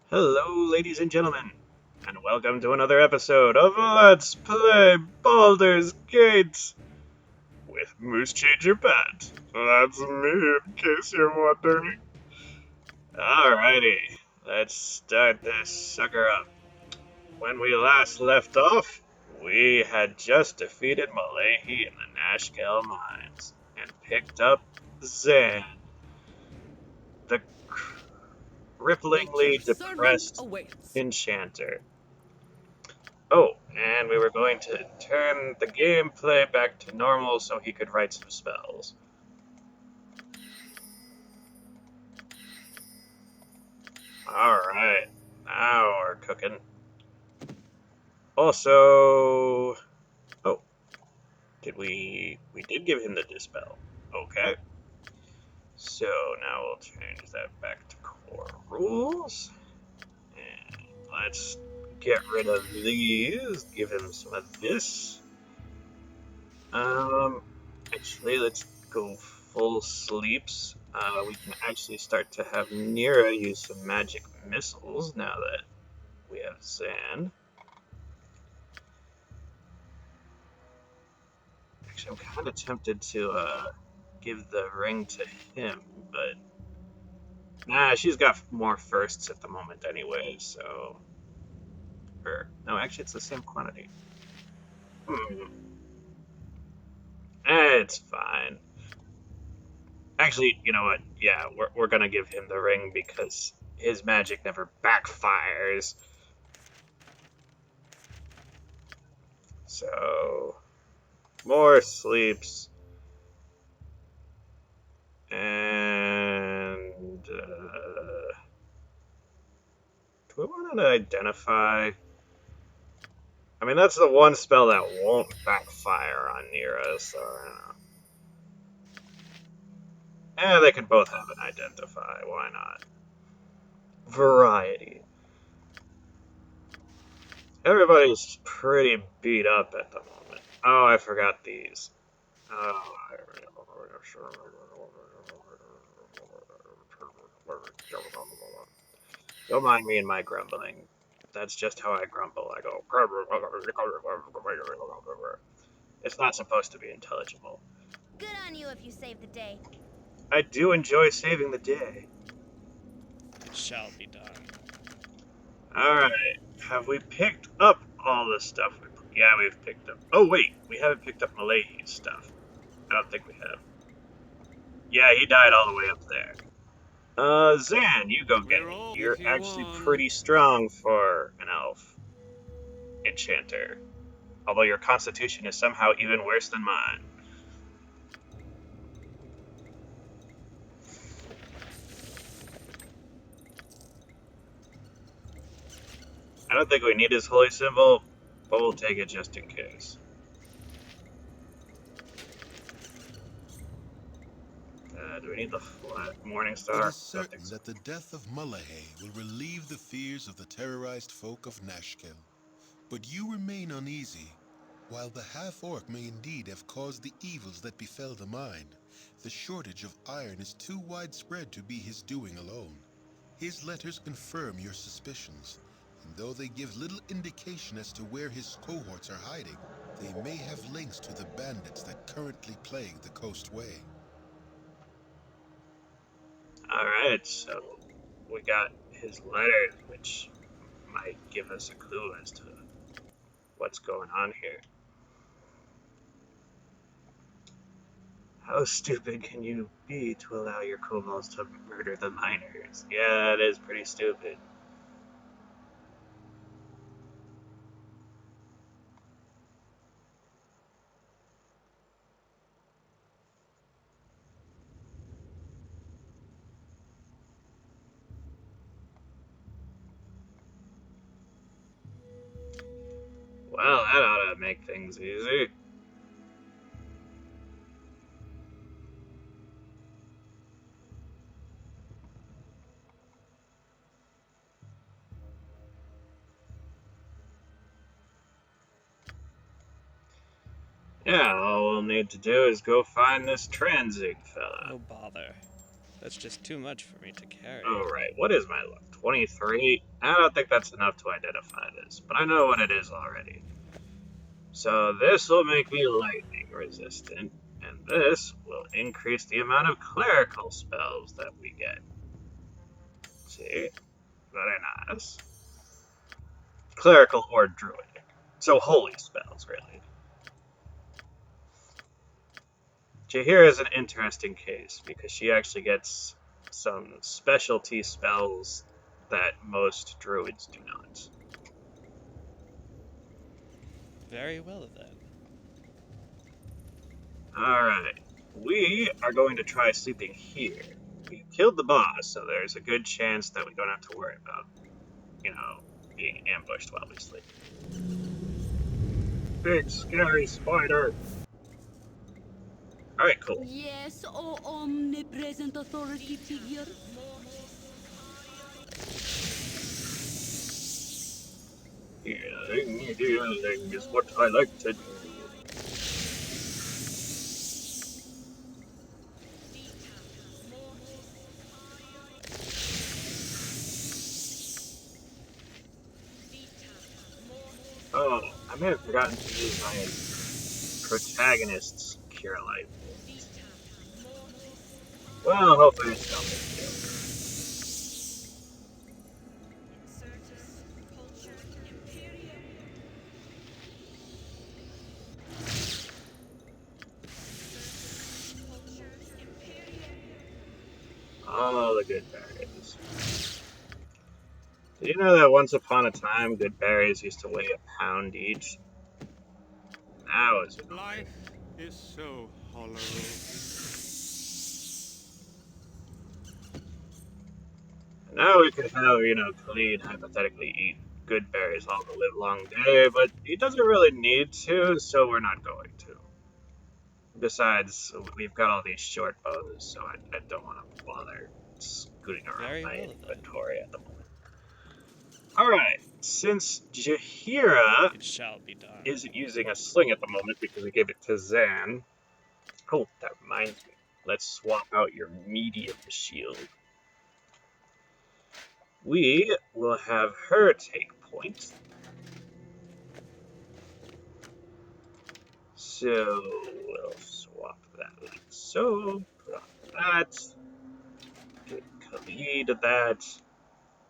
Hello, ladies and gentlemen, and welcome to another episode of Let's Play Baldur's Gate with Moose Changer Pet. That's me, in case you're wondering. Alrighty, let's start this sucker up. When we last left off, we had just defeated Malahi in the Nashkel mines and picked up Zan, the cripplingly depressed enchanter. Oh, and we were going to turn the gameplay back to normal so he could write some spells. Alright, now we're cooking. Also, oh, we did give him the dispel. Okay. So now we'll change that back to core rules. And let's get rid of these, give him some of this. Actually, let's go full sleeps. We can actually start to have Nira use some magic missiles now that we have Zan. Actually, I'm kind of tempted to give the ring to him, but nah, she's got more firsts at the moment anyway, so... No, actually, it's the same quantity. It's fine. Actually, you know what? Yeah, we're gonna give him the ring because his magic never backfires. So, more sleeps. And, do we want to identify? I mean, that's the one spell that won't backfire on Nira, so I don't know. They can both have an identify, why not? Variety. Everybody's pretty beat up at the moment. Oh, I forgot these. Oh, don't mind me and my grumbling. That's just how I grumble. I go. It's not supposed to be intelligible. Good on you if you save the day. I do enjoy saving the day. It shall be done. Alright. Have we picked up all the stuff? Yeah, we've picked up. Oh, wait. We haven't picked up Malahi's stuff. I don't think we have. Yeah, he died all the way up there. Zan, you go get it. You're actually pretty strong for an elf enchanter. Although your constitution is somehow even worse than mine. I don't think we need his holy symbol, but we'll take it just in case. Do we need the Morning Star? It is certain that the death of Malahi will relieve the fears of the terrorized folk of Nashkel. But you remain uneasy. While the half-orc may indeed have caused the evils that befell the mine, the shortage of iron is too widespread to be his doing alone. His letters confirm your suspicions, and though they give little indication as to where his cohorts are hiding, they may have links to the bandits that currently plague the coastway. Alright, so we got his letters, which might give us a clue as to what's going on here. How stupid can you be to allow your kobolds to murder the miners? Yeah, that is pretty stupid. Well, that ought to make things easy. Yeah, all we'll need to do is go find this Transig fella. Oh, bother. That's just too much for me to carry. Oh, right. What is my luck 23. I don't think that's enough to identify this, but I know what it is already. So this will make me lightning resistant, and this will increase the amount of clerical spells that we get. See? Very nice. Clerical or druidic. So holy spells, really. Jaheira is an interesting case because she actually gets some specialty spells that most druids do not. Very well then. Alright, we are going to try sleeping here. We killed the boss, so there's a good chance that we don't have to worry about, being ambushed while we sleep. Big scary spider! Alright, cool. Yes, O omnipresent authority figure. Healing is what I like to do. Oh, I may have forgotten to use my protagonist's cure life. Well, hopefully it's no big deal. All the good berries. Did you know that once upon a time, good berries used to weigh a pound each? Now is it? Life is so hollow. Now we could have, Khalid hypothetically eat good berries all the live long day, but he doesn't really need to, so we're not going to. Besides, we've got all these short bows, so I don't want to bother scooting around Very my well then. inventory at the moment. Alright, since Jaheira It shall be done. isn't using a sling at the moment because we gave it to Zan. Oh, that reminds me. Let's swap out your medium shield. We will have her take point. So we'll swap that like so. Put on that. Give Khalid that.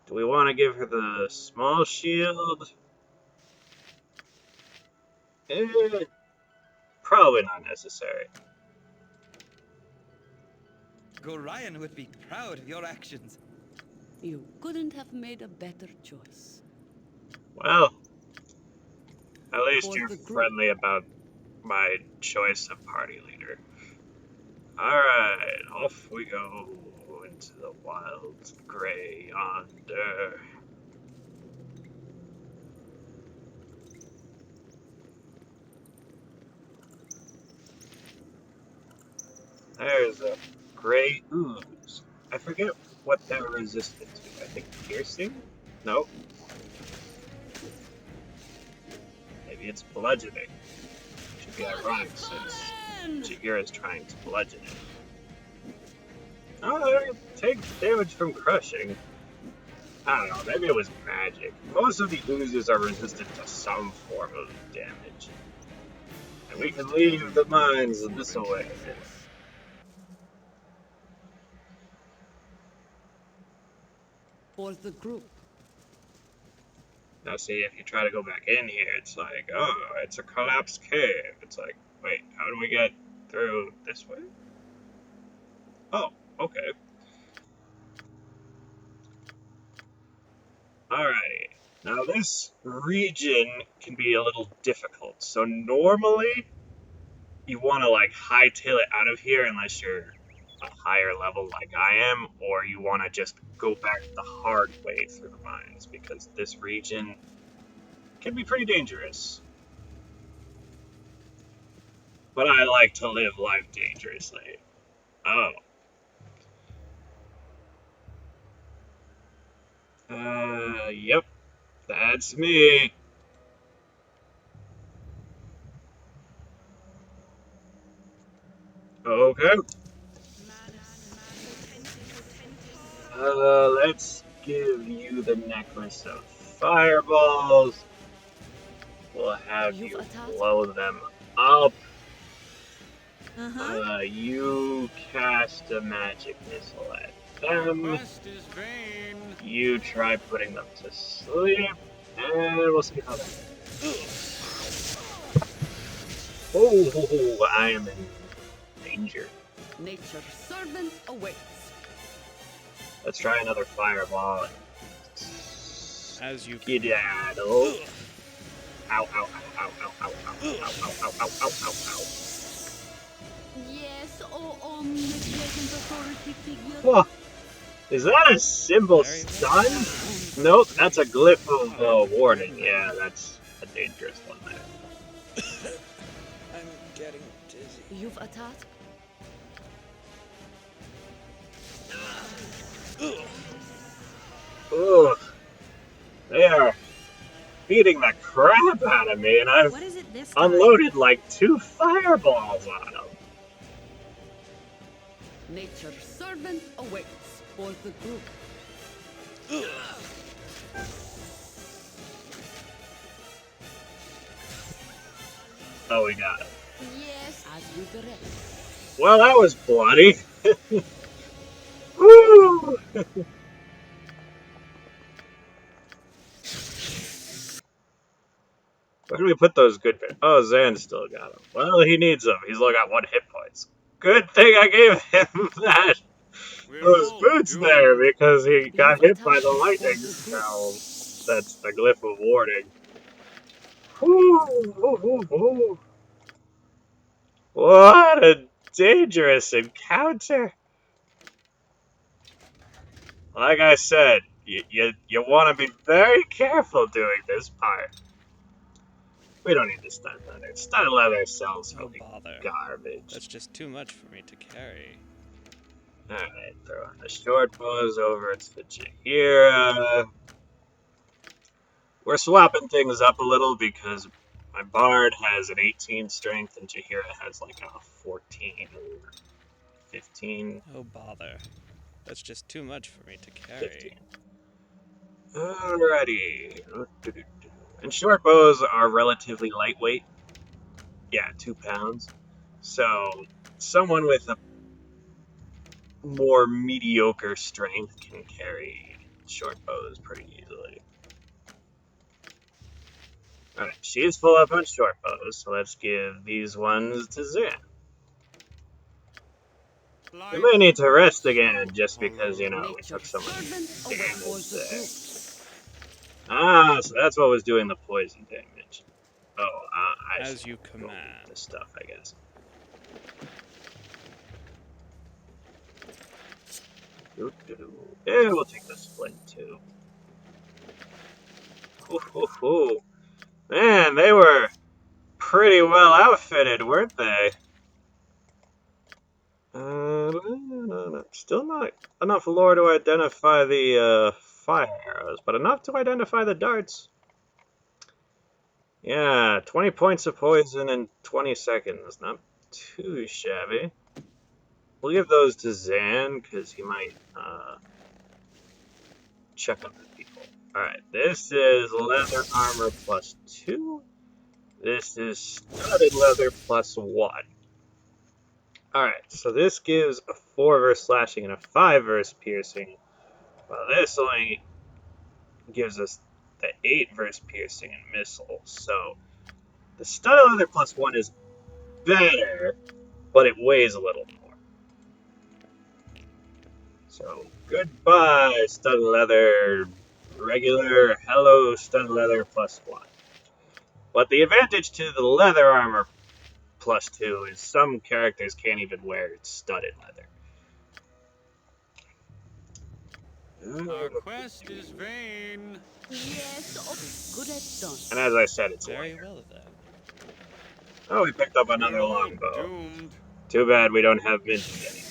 Do we want to give her the small shield? Probably not necessary. Gorion would be proud of your actions. You couldn't have made a better choice. Well, at least For you're the group. friendly about my choice of party leader. Alright, off we go into the wild gray yonder. There's a gray ooze. I forget what they're resistant to. I think piercing? No. Maybe it's bludgeoning. Should be ironic since Jaheira is trying to bludgeon it. Oh, they take damage from crushing. I don't know, maybe it was magic. Most of the oozes are resistant to some form of damage. And we can leave the mines this way. For the group. Now see, if you try to go back in here, it's like, oh, it's a collapsed cave. It's like, wait, how do we get through this way? Oh, okay. Alrighty. Now this region can be a little difficult. So normally, you want to like hightail it out of here unless you're a higher level like I am, or you want to just go back the hard way through the mines, because this region can be pretty dangerous. But I like to live life dangerously. Oh. Yep. That's me. Okay. Let's give you the necklace of fireballs. We'll have You've you attacked? blow them up. Uh-huh. You cast a magic missile at Our them. quest is vain. You try putting them to sleep. And we'll see how that goes. Oh, I am in danger. Nature's servant awaits. Let's try another fireball. As you Skedaddle. Ow, ow, ow, ow, ow, ow, ow, ow, ow, ow, ow, ow, ow, ow. Yes, oh omnipresent authority figure. Whoa. Is that a symbol Very stun? Nope, that's a glyph of warning. Yeah, that's a dangerous one there. I'm getting dizzy. You've attacked? Ugh. They are beating the crap out of me, and I've What is it this time? unloaded like 2 fireballs on them. Nature's servant awaits for the group. Oh, we got it. Yes, as you direct. Well, that was bloody. Woo! Where do we put those good bits? Oh, Zan still got them. Well, he needs them. He's only got 1 hit points. Good thing I gave him that. We're Those all boots doomed. there because he got You've hit by the attacked lightning for the group. spell. That's the glyph of warning. Woo, woo, woo, woo. What a dangerous encounter. Like I said, you want to be very careful doing this part. We don't need to stun leather. Stun leather sells Oh, holy bother. garbage. That's just too much for me to carry. Alright, throw on the short bows over to Jahira. We're swapping things up a little because my Bard has an 18 strength and Jahira has like a 14 or 15. Oh, bother. That's just too much for me to carry. 15. Alrighty. And short bows are relatively lightweight. Yeah, 2 pounds. So someone with a more mediocre strength can carry short bows pretty easily. Alright, she is full up on short bows, so let's give these ones to Zan. We may need to rest again, just because, you know, we took Nature's so much servant awaits for damage the there. group. Ah, so that's what was doing the poison damage. Oh, I As should you go command. with this stuff, I guess. Yeah, we'll take the splint too. Ooh. Man, they were pretty well outfitted, weren't they? Still not enough lore to identify the fire arrows, but enough to identify the darts. Yeah, 20 points of poison in 20 seconds. Not too shabby. We'll give those to Zan, because he might check on the people. Alright, this is leather armor plus 2. This is studded leather plus 1. Alright, so this gives a 4 verse slashing and a 5 verse piercing. Well, this only gives us the 8 verse piercing and missile. So the studded leather plus 1 is better, but it weighs a little more. So goodbye, studded leather regular. Hello, studded leather plus 1. But the advantage to the leather armor plus 2 is some characters can't even wear studded leather. Our quest is vain. Yes, oh, good at done. And as I said, it's Very lighter. well then. Oh, we picked up another We're all longbow. doomed. Too bad we don't have minty anymore.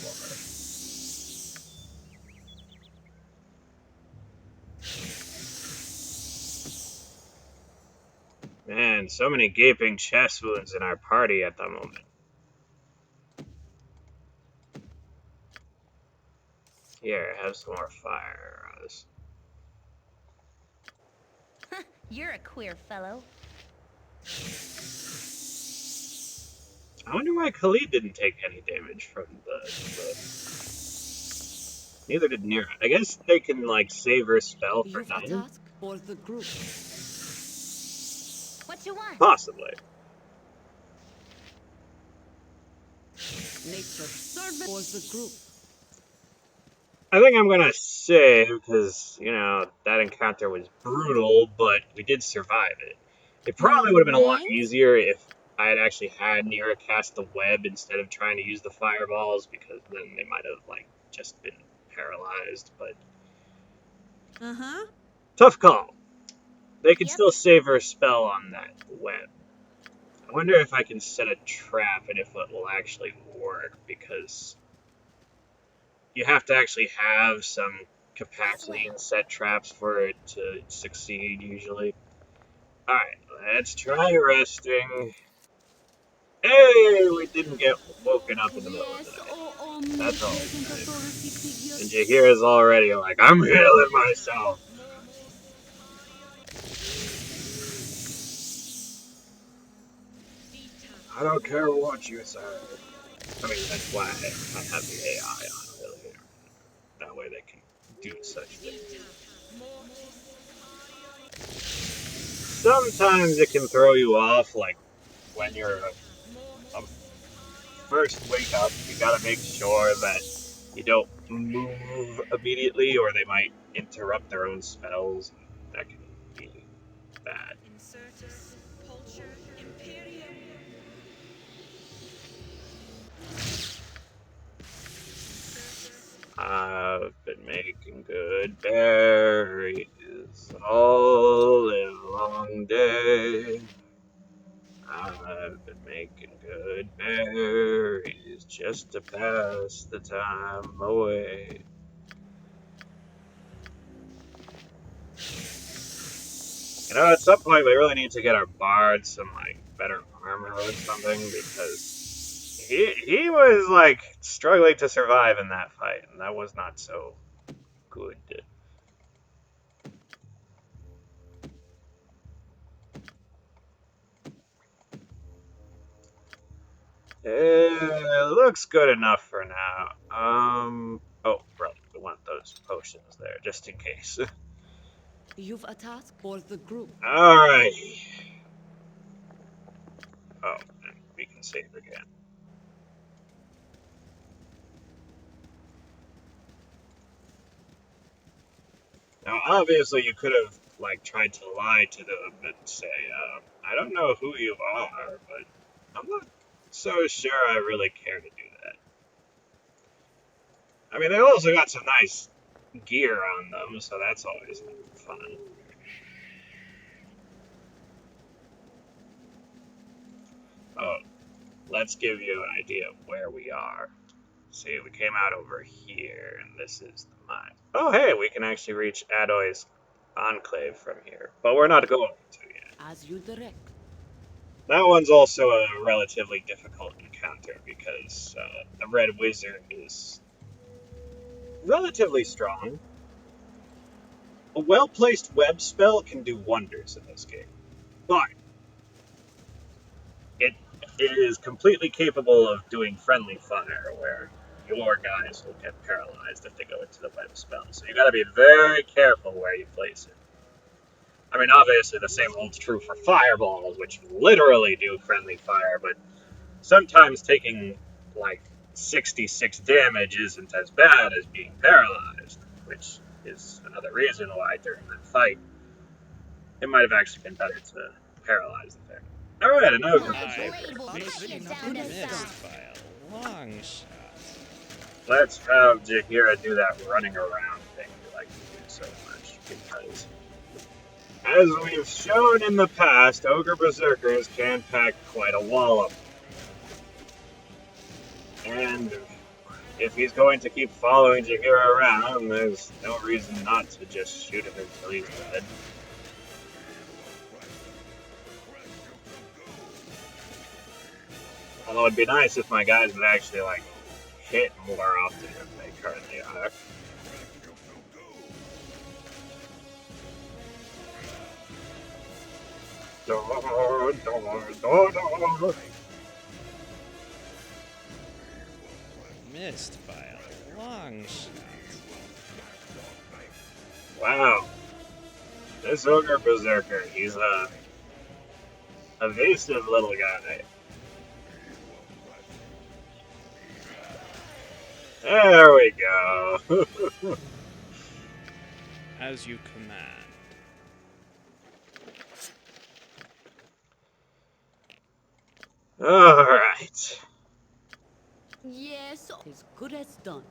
Man, so many gaping chest wounds in our party at the moment. Here, have some more fire arrows. You're a queer fellow. I wonder why Khalid didn't take any damage from the... Neither did Nira. I guess they can, like, save her spell for You've a 9? task for the group. What you want? Possibly. Nature servant for the group. I think I'm gonna save, because, you know, that encounter was brutal, but we did survive it. It probably would have been a lot easier if I had actually had Nira cast the web instead of trying to use the fireballs, because then they might have, like, just been paralyzed, but... Tough call. They can still save her spell on that web. I wonder if I can set a trap and if it will actually work, because you have to actually have some capacity and set traps for it to succeed, usually. Alright, let's try resting. Hey, we didn't get woken up in the middle of the Yes, night. O That's all omnipresent good. authority figure. And Jahira's already like, I'm healing myself. I don't care what you say. I mean, that's why I have the AI on earlier. That way they can do such things. Sometimes it can throw you off, like when you're a first wake up, you gotta make sure that you don't move immediately or they might interrupt their own spells. That can be bad. I've been making good berries all live long day. I've been making good berries just to pass the time away. You know, at some point we really need to get our bard some, like, better armor or something, because he was, like, struggling to survive in that fight, and that was not so good. It looks good enough for now. Oh, bro, we want those potions there, just in case. You've a task for the group. Alright. Oh, and we can save again. Now, obviously, you could have, like, tried to lie to them and say, I don't know who you are, but I'm not so sure I really care to do that. I mean, they also got some nice gear on them, so that's always fun. Oh, let's give you an idea of where we are. See, we came out over here, and this is the mine. Oh, hey, we can actually reach Adoy's enclave from here, but we're not going to yet. As you direct. That one's also a relatively difficult encounter, because the Red Wizard is relatively strong. A well-placed web spell can do wonders in this game, but it is completely capable of doing friendly fire, where your guys will get paralyzed if they go into the web spell. So you gotta be very careful where you place it. I mean, obviously the same holds true for fireballs, which literally do friendly fire, but sometimes taking, like, 66 damage isn't as bad as being paralyzed, which is another reason why during that fight, it might have actually been better to paralyze the thing. Alright, an ogre. I Blade will missed cut you down to size. by a long shot. Let's have Jahira do that running around thing we like to do so much, because as we've shown in the past, Ogre Berserkers can pack quite a wallop. And if he's going to keep following Jahira around, there's no reason not to just shoot him until he's dead. Although it'd be nice if my guys would actually, like, hit more often than they currently are. Missed by a long shot. Wow. This ogre berserker, he's a evasive little guy. There we go. As you command. Alright. Yes, as good as done.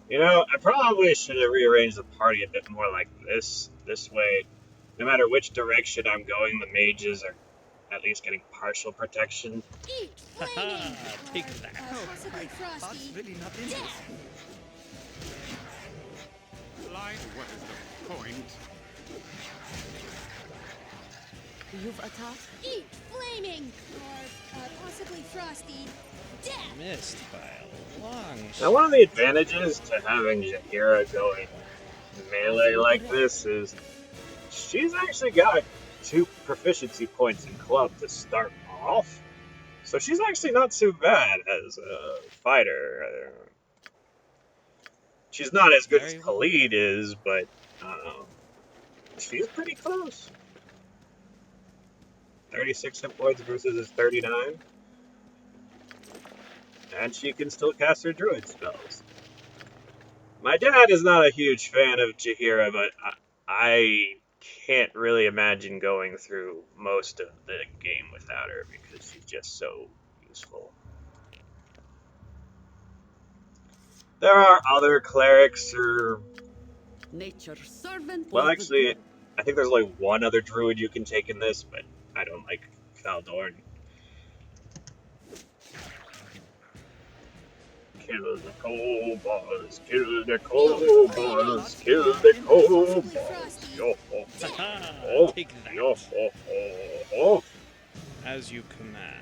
You know, I probably should have rearranged the party a bit more like this. This way, no matter which direction I'm going, the mages are at least getting partial protection. Eat Haha, flaming! take Or, that. possibly Heart's frosty. really not into this. Light, what is the point? You've attacked? Eat flaming! Or, possibly frosty. Death! Missed by a long Now, shot. one of the advantages to having Jaheira going melee like this is she's actually got 2 proficiency points in club to start off. So she's actually not too bad as a fighter. She's not as good as Very well. Khalid is, but she's pretty close. 36 hit points versus his 39. And she can still cast her druid spells. My dad is not a huge fan of Jaheira, but I can't really imagine going through most of the game without her because she's just so useful. There are other clerics or... Nature's servant. Well, was the actually, good. I think there's only one other druid you can take in this, but I don't like Baldur. Kill the kobolds, kill the kobolds, kill the kobolds. Yo ho Haha, ho, take that. yo ho ho ho. As you command.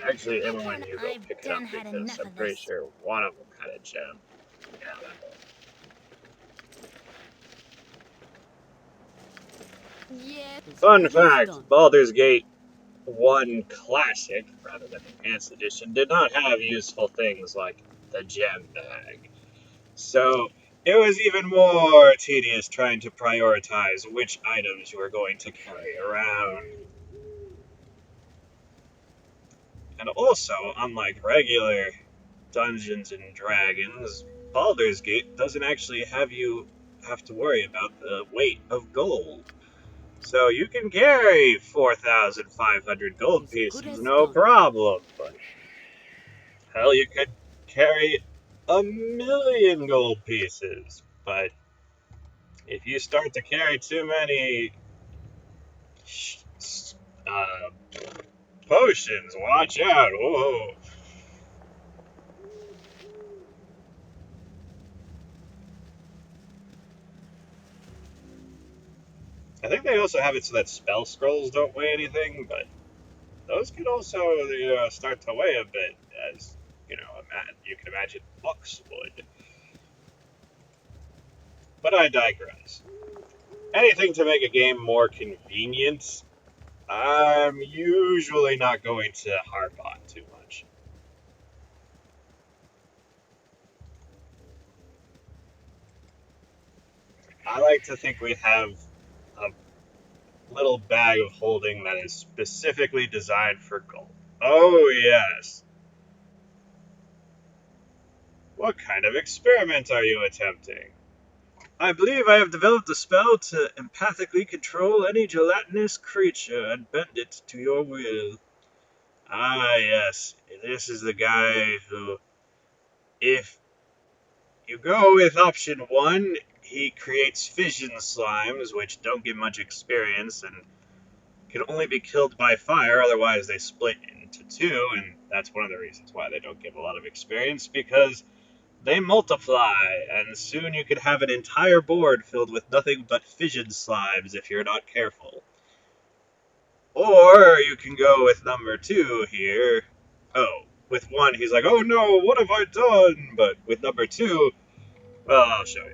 Actually, everyone, you go I've pick it up done had because enough I'm of pretty this. sure one of them had a gem. Yeah, that one. Yes. Fun good as fact, done. Baldur's Gate 1 Classic, rather than Enhanced Edition, did not have useful things like the gem bag. So, it was even more tedious trying to prioritize which items you were going to carry around. And also, unlike regular Dungeons and Dragons, Baldur's Gate doesn't actually have you have to worry about the weight of gold. So you can carry 4,500 gold As good pieces, as no done. problem. But hell, you could carry 1,000,000 gold pieces. But if you start to carry too many uh, potions, watch out. Whoa. I think they also have it so that spell scrolls don't weigh anything, but those can also start to weigh a bit, as you can imagine books would. But I digress. Anything to make a game more convenient, I'm usually not going to harp on too much. I like to think we have a little bag of holding that is specifically designed for gold. Oh, yes. What kind of experiment are you attempting? I believe I have developed a spell to empathically control any gelatinous creature and bend it to your will. Ah, yes. This is the guy who, if you go with option 1, he creates fission slimes, which don't give much experience, and can only be killed by fire, otherwise they split into two, and that's one of the reasons why they don't give a lot of experience, because they multiply, and soon you could have an entire board filled with nothing but fission slimes if you're not careful. Or you can go with number 2 here. Oh, with 1 he's like, oh no, what have I done? But with number 2, well, I'll show you.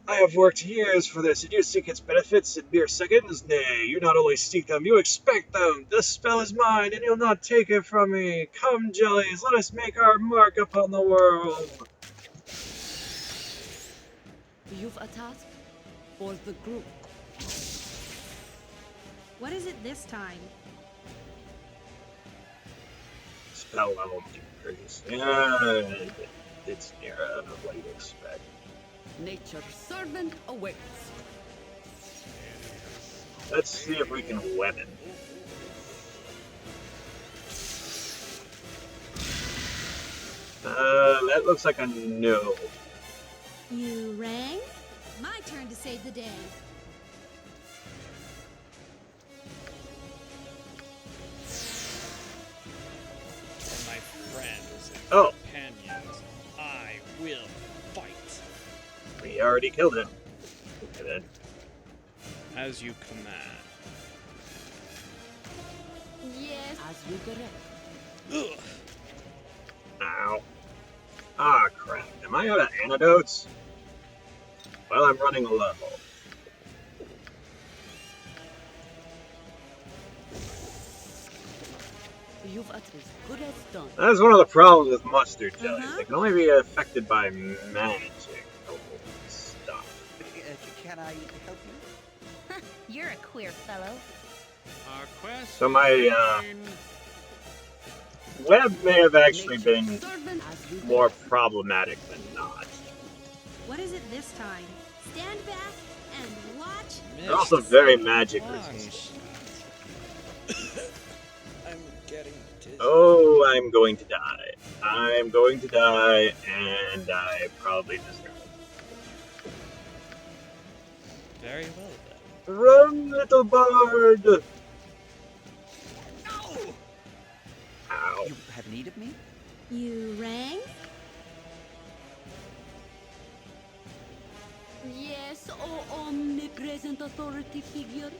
I have worked years for this, and you seek its benefits in mere seconds? Nay, you not only seek them, you expect them. This spell is mine, and you'll not take it from me. Come, jellies, let us make our mark upon the world. You've a task for the group. What is it this time? Spell level decrease. Yeah, it's near what you'd expect. Nature's servant awaits. Let's see if we can weapon. That looks like a no. You rang? My turn to save the day. For my friends and Oh, companions, I will fight. we already killed it. Okay then. As you command. Yes. As you direct. Ugh. Ow. Ah, crap. Am I out of antidotes? Well, I'm running low. You've as good as done. That's one of the problems with mustard jellies. Uh-huh. They can only be affected by magic stuff. Can I help you? You're a queer fellow. Our quest So my, is Web may have actually Nature's been servant as you more direct. problematic than not. What is it this time? Stand back and watch. They're also very magic Long resistant. shots. I'm getting dizzy. Oh, I'm going to die. I'm going to die, and I probably deserve it. Very well then. Run, little bard! No! Ow. You have need of me? You rang? Yes, oh omnipresent authority figure.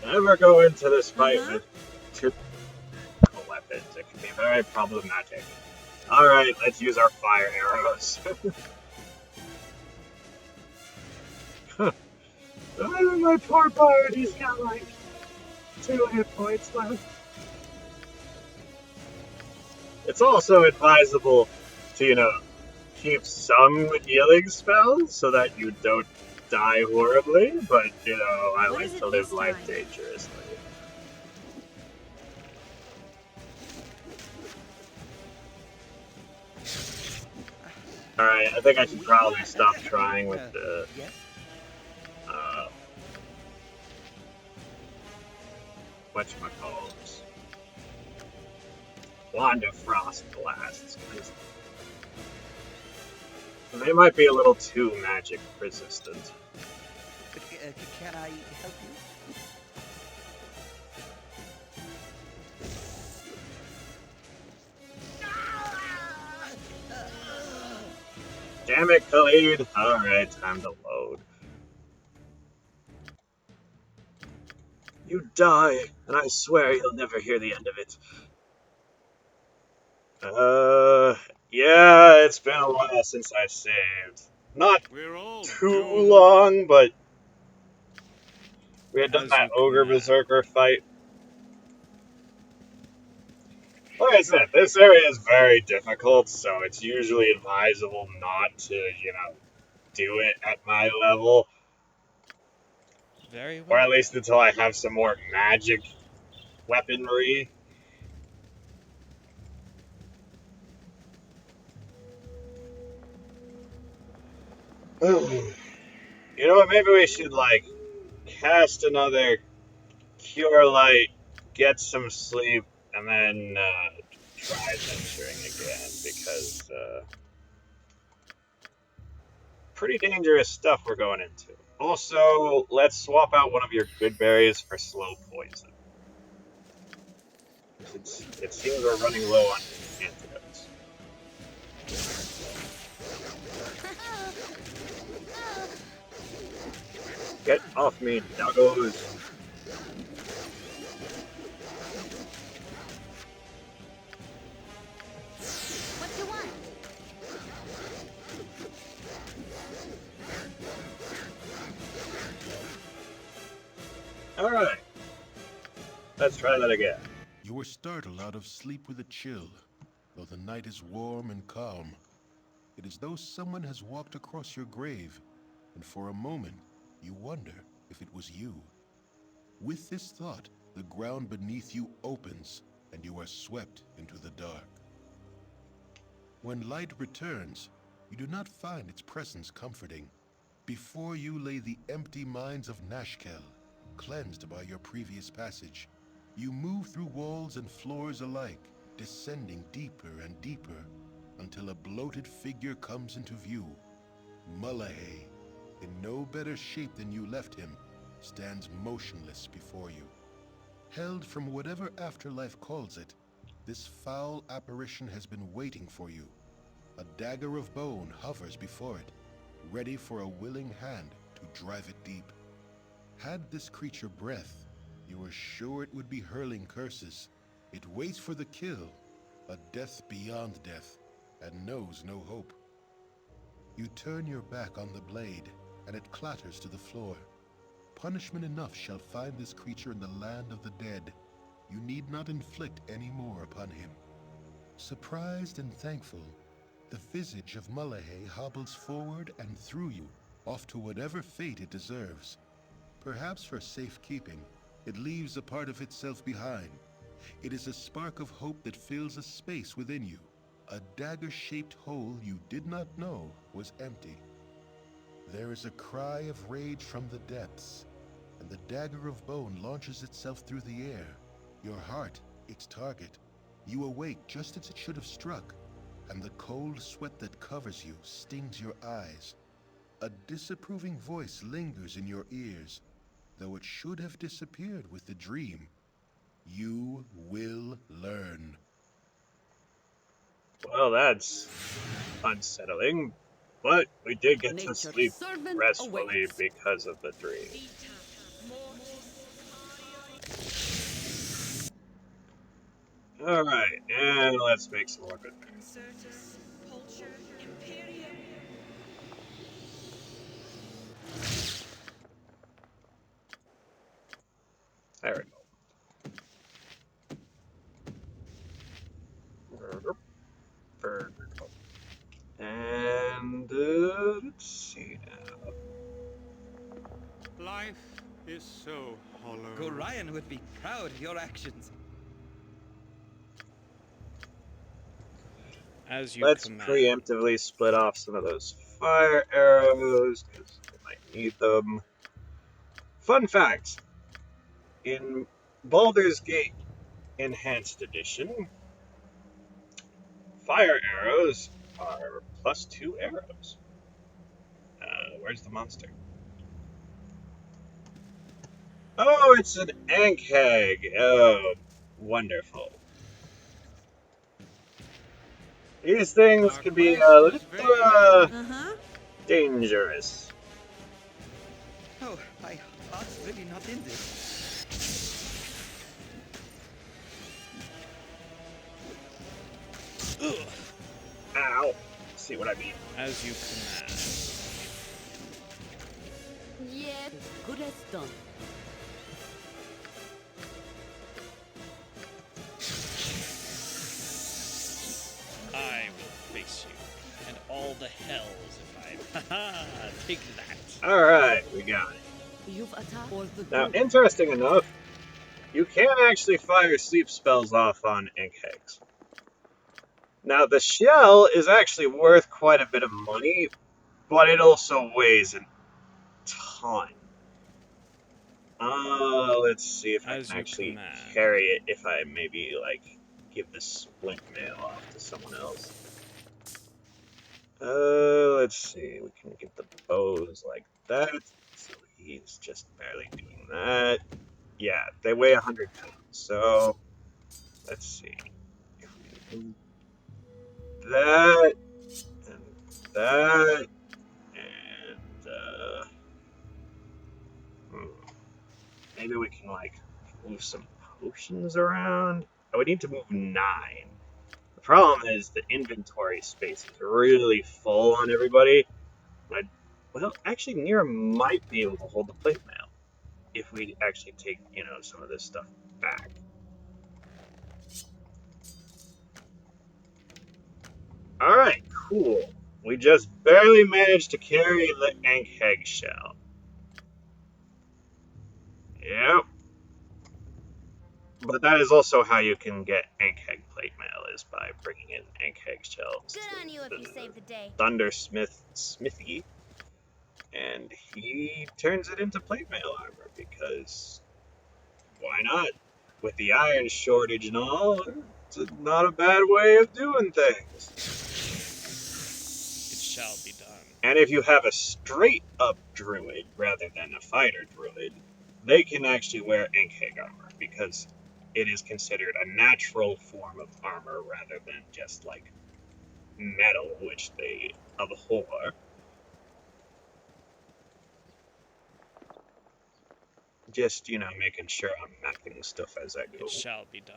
Never go into this fight Uh-huh. with two weapons. It can be very problematic. Alright, let's use our fire arrows. Oh, my poor bard, he's got like 2 hit points left. It's also advisable to, keep some healing spells so that you don't die horribly, but, I What like is it to live this life time? dangerously. Alright, I think I should probably stop trying with the, Yes? whatchamacallit. Wand of Frost Blasts, 'cause they might be a little too magic resistant. Can I help you? Damn it, Khalid! Alright, time to load. You die, and I swear you'll never hear the end of it. Yeah, it's been a while since I saved. Not we're all too doomed. long, but we had done As that you ogre command. berserker fight. Like I said, this area is very difficult, so it's usually advisable not to, do it at my level, Very or well. at least until I have some more magic weaponry. You know what, maybe we should, cast another Cure Light, get some sleep, and then, try venturing again, because, pretty dangerous stuff we're going into. Also, let's swap out one of your good berries for slow poison. It seems we're running low on antidotes. Get off me, doggos! What you want? Alright, let's try that again. You are startled out of sleep with a chill, though the night is warm and calm. It is though someone has walked across your grave, and for a moment you wonder if it was you. With this thought, the ground beneath you opens, and you are swept into the dark. When light returns, you do not find its presence comforting. Before you lay the empty mines of Nashkel, cleansed by your previous passage. You move through walls and floors alike, descending deeper and deeper, until a bloated figure comes into view. Mullahay, in no better shape than you left him, stands motionless before you. Held from whatever afterlife calls it, this foul apparition has been waiting for you. A dagger of bone hovers before it, ready for a willing hand to drive it deep. Had this creature breath, you are sure it would be hurling curses. It waits for the kill, a death beyond death, and knows no hope. You turn your back on the blade, and it clatters to the floor. Punishment enough shall find this creature in the land of the dead. You need not inflict any more upon him. Surprised and thankful, the visage of Mullahay hobbles forward and through you, off to whatever fate it deserves. Perhaps for safekeeping, it leaves a part of itself behind. It is a spark of hope that fills a space within you. A dagger-shaped hole you did not know was empty. There is a cry of rage from the depths, and the dagger of bone launches itself through the air. Your heart, its target. You awake just as it should have struck, and the cold sweat that covers you stings your eyes. A disapproving voice lingers in your ears, though it should have disappeared with the dream. You will learn. Well, that's unsettling, but we did get to Nature's sleep servant restfully awaits. because of the dream. Alright, and let's make some more good berries. There we go. And let's see now. Life is so hollow. Gorion would be proud of your actions. As you Let's command. preemptively split off some of those fire arrows, because we might need them. Fun fact, in Baldur's Gate Enhanced Edition, fire arrows are +2 arrows. Where's the monster? Oh, it's an Ankhag. Oh, wonderful. These things can be a little dangerous. Oh, my heart's really not in this. Ugh. Ow. See what I mean? As you command. Yet, good as done. I will face you, and all the hells if I... Haha! Take that! Alright, we got it. You've attacked for the Now, good. interesting enough, you can actually fire sleep spells off on Ankhags. Now, the shell is actually worth quite a bit of money, but it also weighs a ton. Let's see if I As can you actually command. carry it if I maybe, like, give the split mail off to someone else. Let's see. We can get the bows like that. So he's just barely doing that. Yeah, they weigh 100 pounds. So let's see. If we do that and that and maybe we can like move some potions around. Oh, we need to move 9. The problem is the inventory space is really full on everybody. But, well, actually, Nira might be able to hold the plate mail if we actually take, some of this stuff back. All right, cool. We just barely managed to carry the Ankheg shell. Yep. But that is also how you can get Ankheg plate mail, is by bringing in Ankheg shells Good on you if you to saved the day. Thundersmith Smithy, and he turns it into plate mail armor because why not? With the iron shortage and all, it's not a bad way of doing things. It shall be done. And if you have a straight up druid rather than a fighter druid, they can actually wear Ankheg armor because it is considered a natural form of armor rather than just like metal, which they abhor. Just, making sure I'm mapping stuff as I go. It shall be done.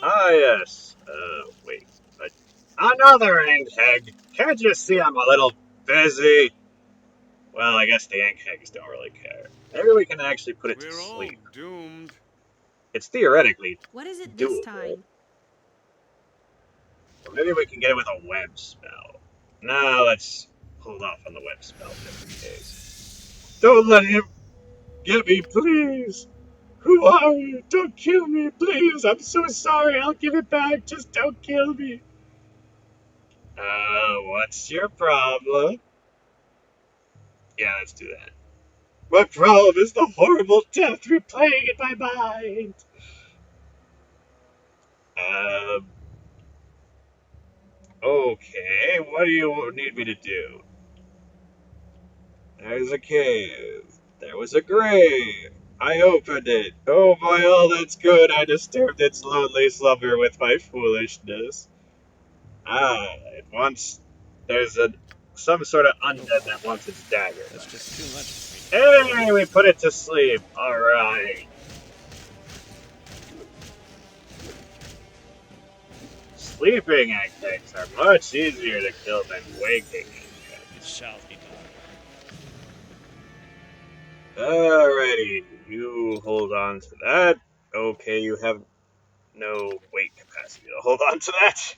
Ah, yes. Wait. But another Ankheg! Can't you see I'm a little busy? Well, I guess the Ankhegs don't really care. Maybe we can actually put it to We're all sleep. doomed. It's theoretically What is it this doable. time? Or maybe we can get it with a web spell. No, let's hold off on the web spell just in case. Don't let him get me, please! Who are you? Don't kill me, please! I'm so sorry, I'll give it back, just don't kill me! What's your problem? Yeah, let's do that. My problem is the horrible death replaying in my mind! Okay, what do you need me to do? There's a cave. There was a grave. I opened it. Oh, by all that's good, I disturbed its lonely slumber with my foolishness. Ah, it wants... There's some sort of undead that wants its dagger. That's just too much for me. Hey, we put it to sleep. Alright. Sleeping Ankhegs are much easier to kill than waking Ankhegs. It shall be done. Alrighty, you hold on to that. Okay, you have no weight capacity to hold on to that.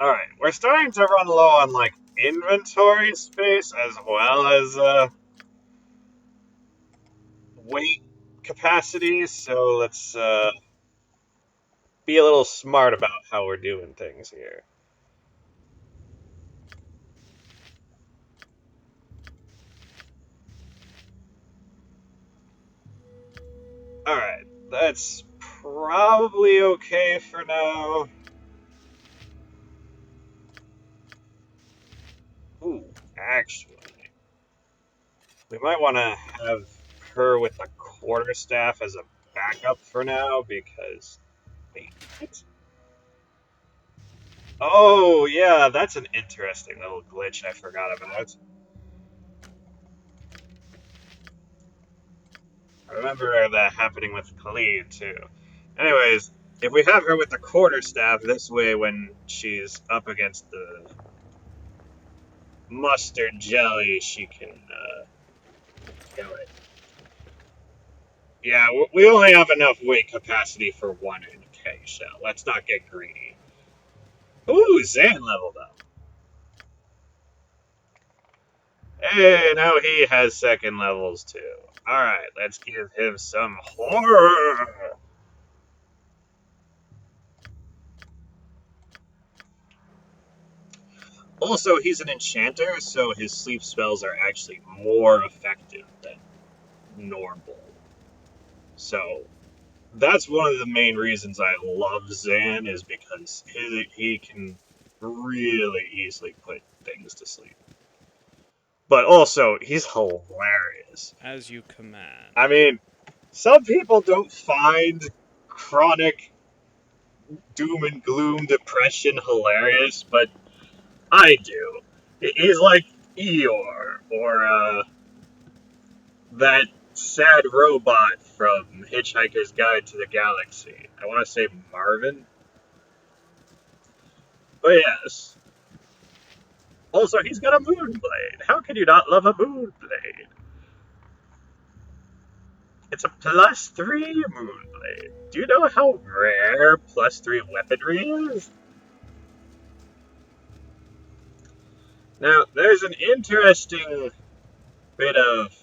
Alright, we're starting to run low on, like, inventory space as well as, weight capacity, so let's, be a little smart about how we're doing things here. Alright, that's probably okay for now. Ooh, actually, we might want to have her with the quarterstaff as a backup for now, because... Wait, what? Oh, yeah, that's an interesting little glitch I forgot about. I remember that happening with Khalid, too. Anyways, if we have her with the quarterstaff, this way when she's up against the mustard jelly, she can, kill it. Yeah, we only have enough weight capacity for one NK shell. Let's not get greedy. Ooh, Zan leveled up. Hey, now he has second levels too. Alright, let's give him some horror. Also, he's an enchanter, so his sleep spells are actually more effective than normal. So that's one of the main reasons I love Zan, is because he can really easily put things to sleep. But also, he's hilarious. As you command. I mean, some people don't find chronic doom and gloom depression hilarious, but I do. He's like Eeyore, or that sad robot from Hitchhiker's Guide to the Galaxy. I want to say Marvin. But yes. Also, he's got a Moonblade. How can you not love a Moonblade? It's a +3 Moonblade. Do you know how rare +3 weaponry is? Now, there's an interesting bit of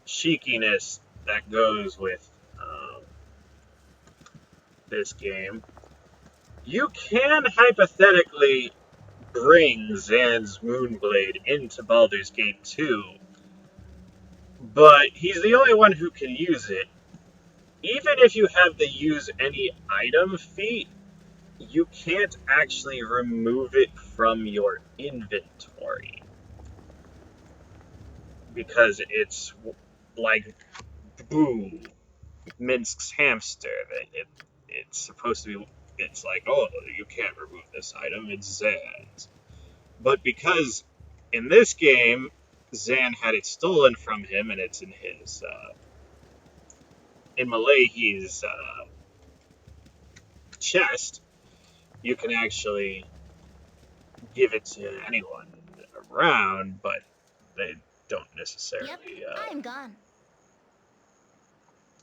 cheekiness that goes with this game. You can hypothetically bring Zan's Moonblade into Baldur's Gate 2, but he's the only one who can use it. Even if you have the use any item feat, you can't actually remove it from your inventory. Because it's like Boo, Minsk's hamster. It's supposed to be, it's like, oh, you can't remove this item, it's Zan's. But because in this game, Zan had it stolen from him, and it's in his, in Malahi's chest, you can actually give it to anyone around, but they don't necessarily. Yep, I'm gone.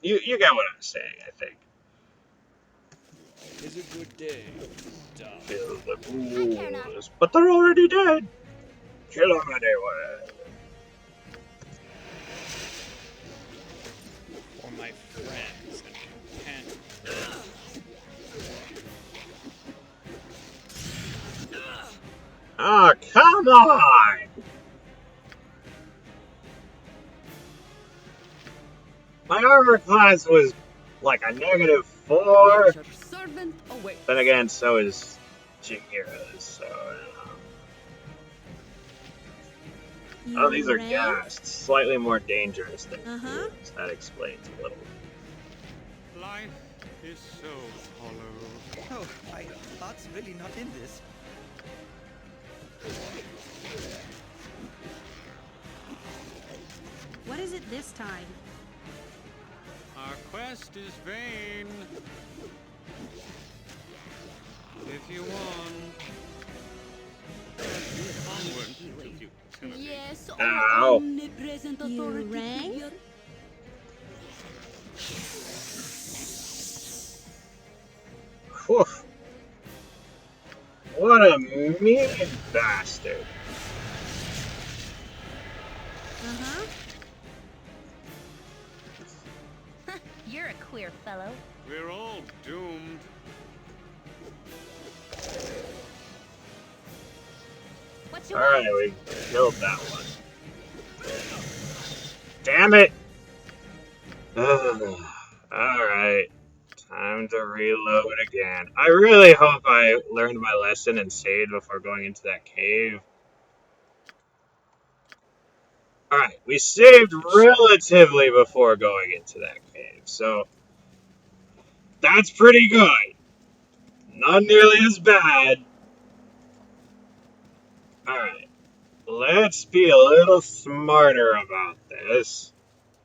You get what I'm saying, I think. Is a good day. Kill the ghouls, but they're already dead. Kill them anyway. For my friends and companions. Ah, come on! My armor class was like a -4. Servant away. Then again, so is Chihira's, so oh, these are ghasts. Slightly more dangerous than ghouls. That explains a little. Life is so hollow. Oh, my heart's really not in this. What is it this time? Our quest is vain. If you want, onward to futility. Yes, Ow. omnipresent You authority rang? figure. Whew. What a mean bastard. You're a queer fellow. We're all doomed. What you Alright, want? we killed that one. Damn it! Alright. Time to reload again. I really hope I learned my lesson and saved before going into that cave. Alright, we saved relatively before going into that cave, so that's pretty good. Not nearly as bad. Alright, let's be a little smarter about this.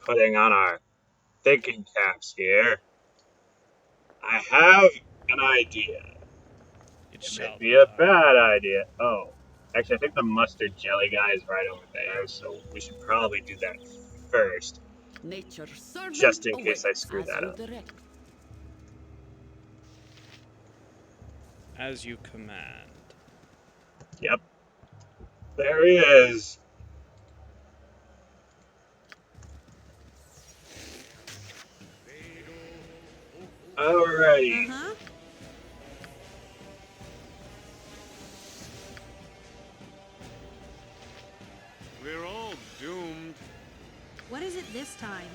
Putting on our thinking caps here. I have an idea. It It shall may be a done. bad idea. Oh, actually, I think the mustard jelly guy is right over there, so we should probably do that first, Nature servant just in case I awaits screw as that you up. direct. As you command. Yep. There he is. Alrighty. time?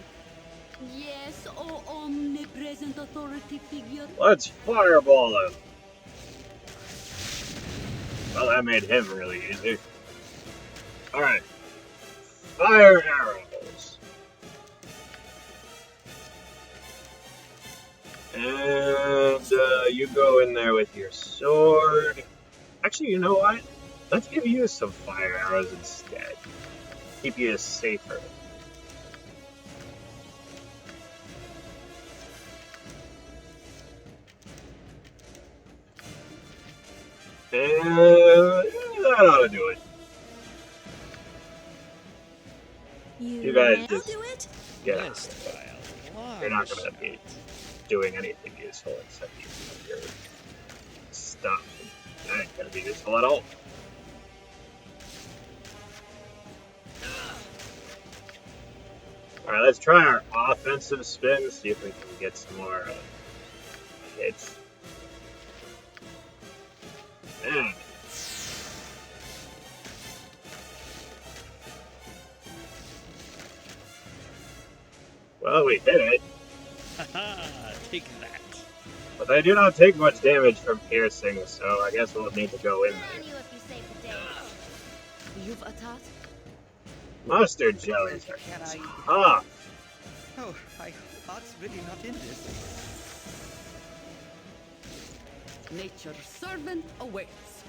Yes, O omnipresent authority figure. Let's fireball him. Well, that made him really easy. Alright. Fire arrows. And you go in there with your sword. Actually, you know what? Let's give you some fire arrows instead. Keep you safer. And that ought to do it. You guys Will just do it? get out Missed of it. by a long You're not going to be shot. doing anything useful except using your stuff. That ain't going to be useful at all. Alright, let's try our offensive spin, see if we can get some more hits. Man. Well, we hit it, Haha, take that. but they do not take much damage from piercing, so I guess we'll need to go in Good on there. you if you save the day. You've a task? Mustard jellies are Can I? tough. Oh, my heart's really not in this. Nature's servant awaits.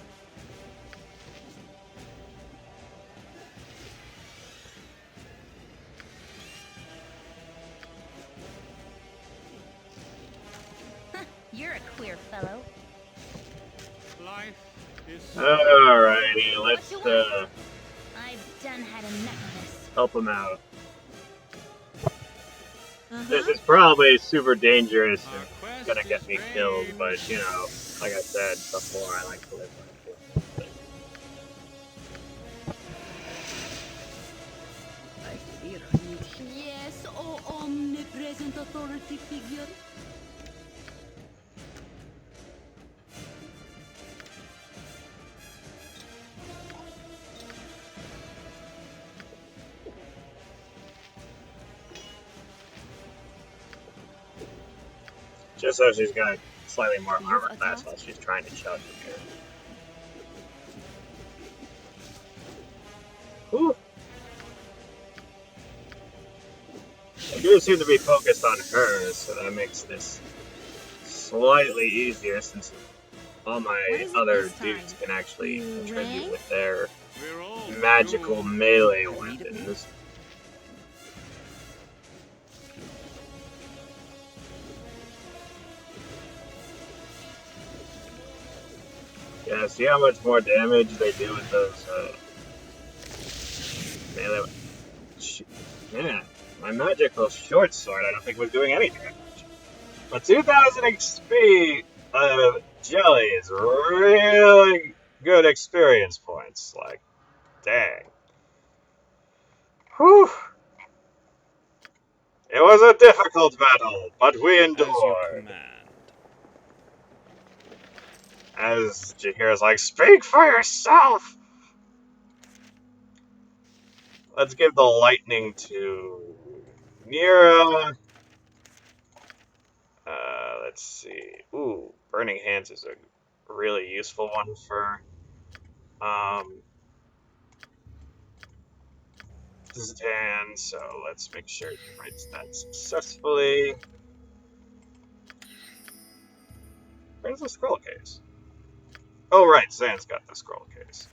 You're a queer fellow. Life is Alrighty, let's I've done had enough of this. help him out. Uh-huh. This is probably super dangerous Our and quest gonna get is me vain. killed, but you know, like I said before, I like to live like I fear you. Yes, O omnipresent authority figure. Just so she's got slightly more armor class while she's trying to chug here. Whew. I do seem to be focused on her, so that makes this slightly easier since all What my is it other this time? dudes can actually You contribute rang? with their We're all magical doomed. melee weapons. Yeah, see how much more damage they do with those melee. Man, my magical short sword I don't think was doing any damage. But 2,000 XP jelly is really good experience points. Like, dang. Whew. It was a difficult battle, but we As you endured. command. As Jahir's like, speak for yourself! Let's give the lightning to Nira. Let's see. Ooh, Burning Hands is a really useful one for Zan, so let's make sure he writes that successfully. Where's the scroll case? Oh, right, Zan's got the scroll case.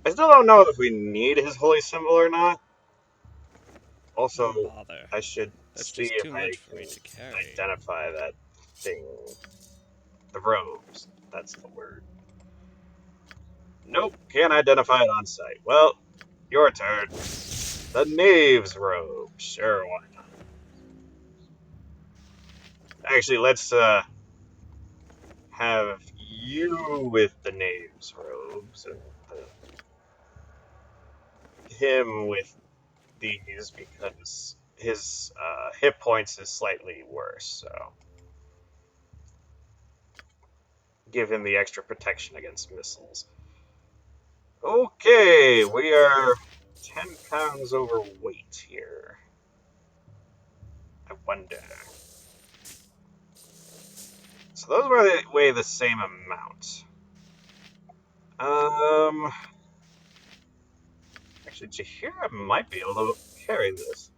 I still don't know if we need his holy symbol or not. Also, Don't bother. I should That's see just if too I much for can me to carry. identify that thing. The robes. That's the word. Nope, can't identify it on site. Well, your turn. The Knave's robe. Sure, why not? Actually, let's have you with the Knave's robes and him with these because his hit points is slightly worse, so give him the extra protection against missiles. Okay, we are 10 pounds overweight here. I wonder. So those weigh the same amount. Actually, Jahira might be able to carry this.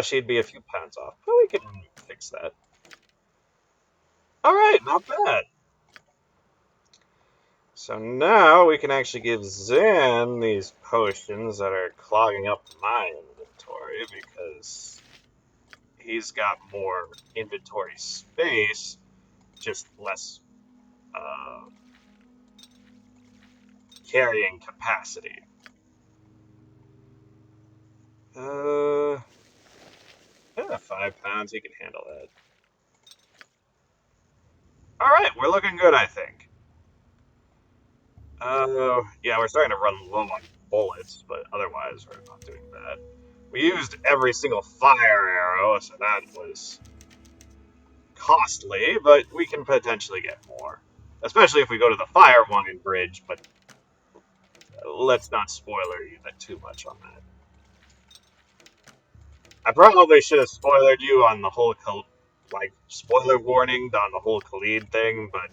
She'd be a few pounds off, but we can fix that. Alright, not bad. So now we can actually give Zan these potions that are clogging up my inventory because he's got more inventory space, just less carrying capacity. Yeah, 5 pounds, he can handle that. Alright, we're looking good, I think. Yeah, we're starting to run low on bullets, but otherwise we're not doing bad. We used every single fire arrow, so that was costly, but we can potentially get more. Especially if we go to the Firewine Bridge, but let's not spoiler you too much on that. I probably should have spoilered you on the whole, spoiler warning on the whole Khalid thing, but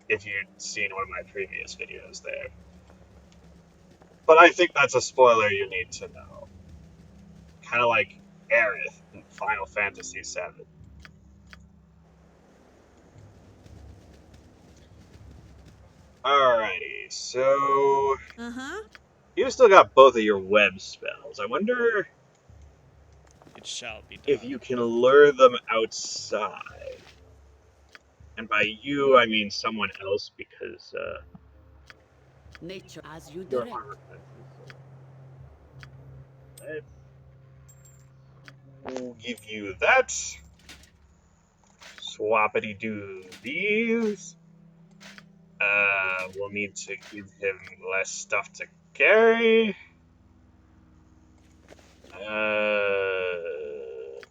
if you'd seen one of my previous videos there. But I think that's a spoiler you need to know. Kind of like Aerith in Final Fantasy VII. Alrighty, so... You still got both of your web spells. I wonder It shall be done. if you can lure them outside. And by you, I mean someone else, because, Nature as you your direct. armor classes. We'll give you that. Swappity do these. We'll need to give him less stuff to carry.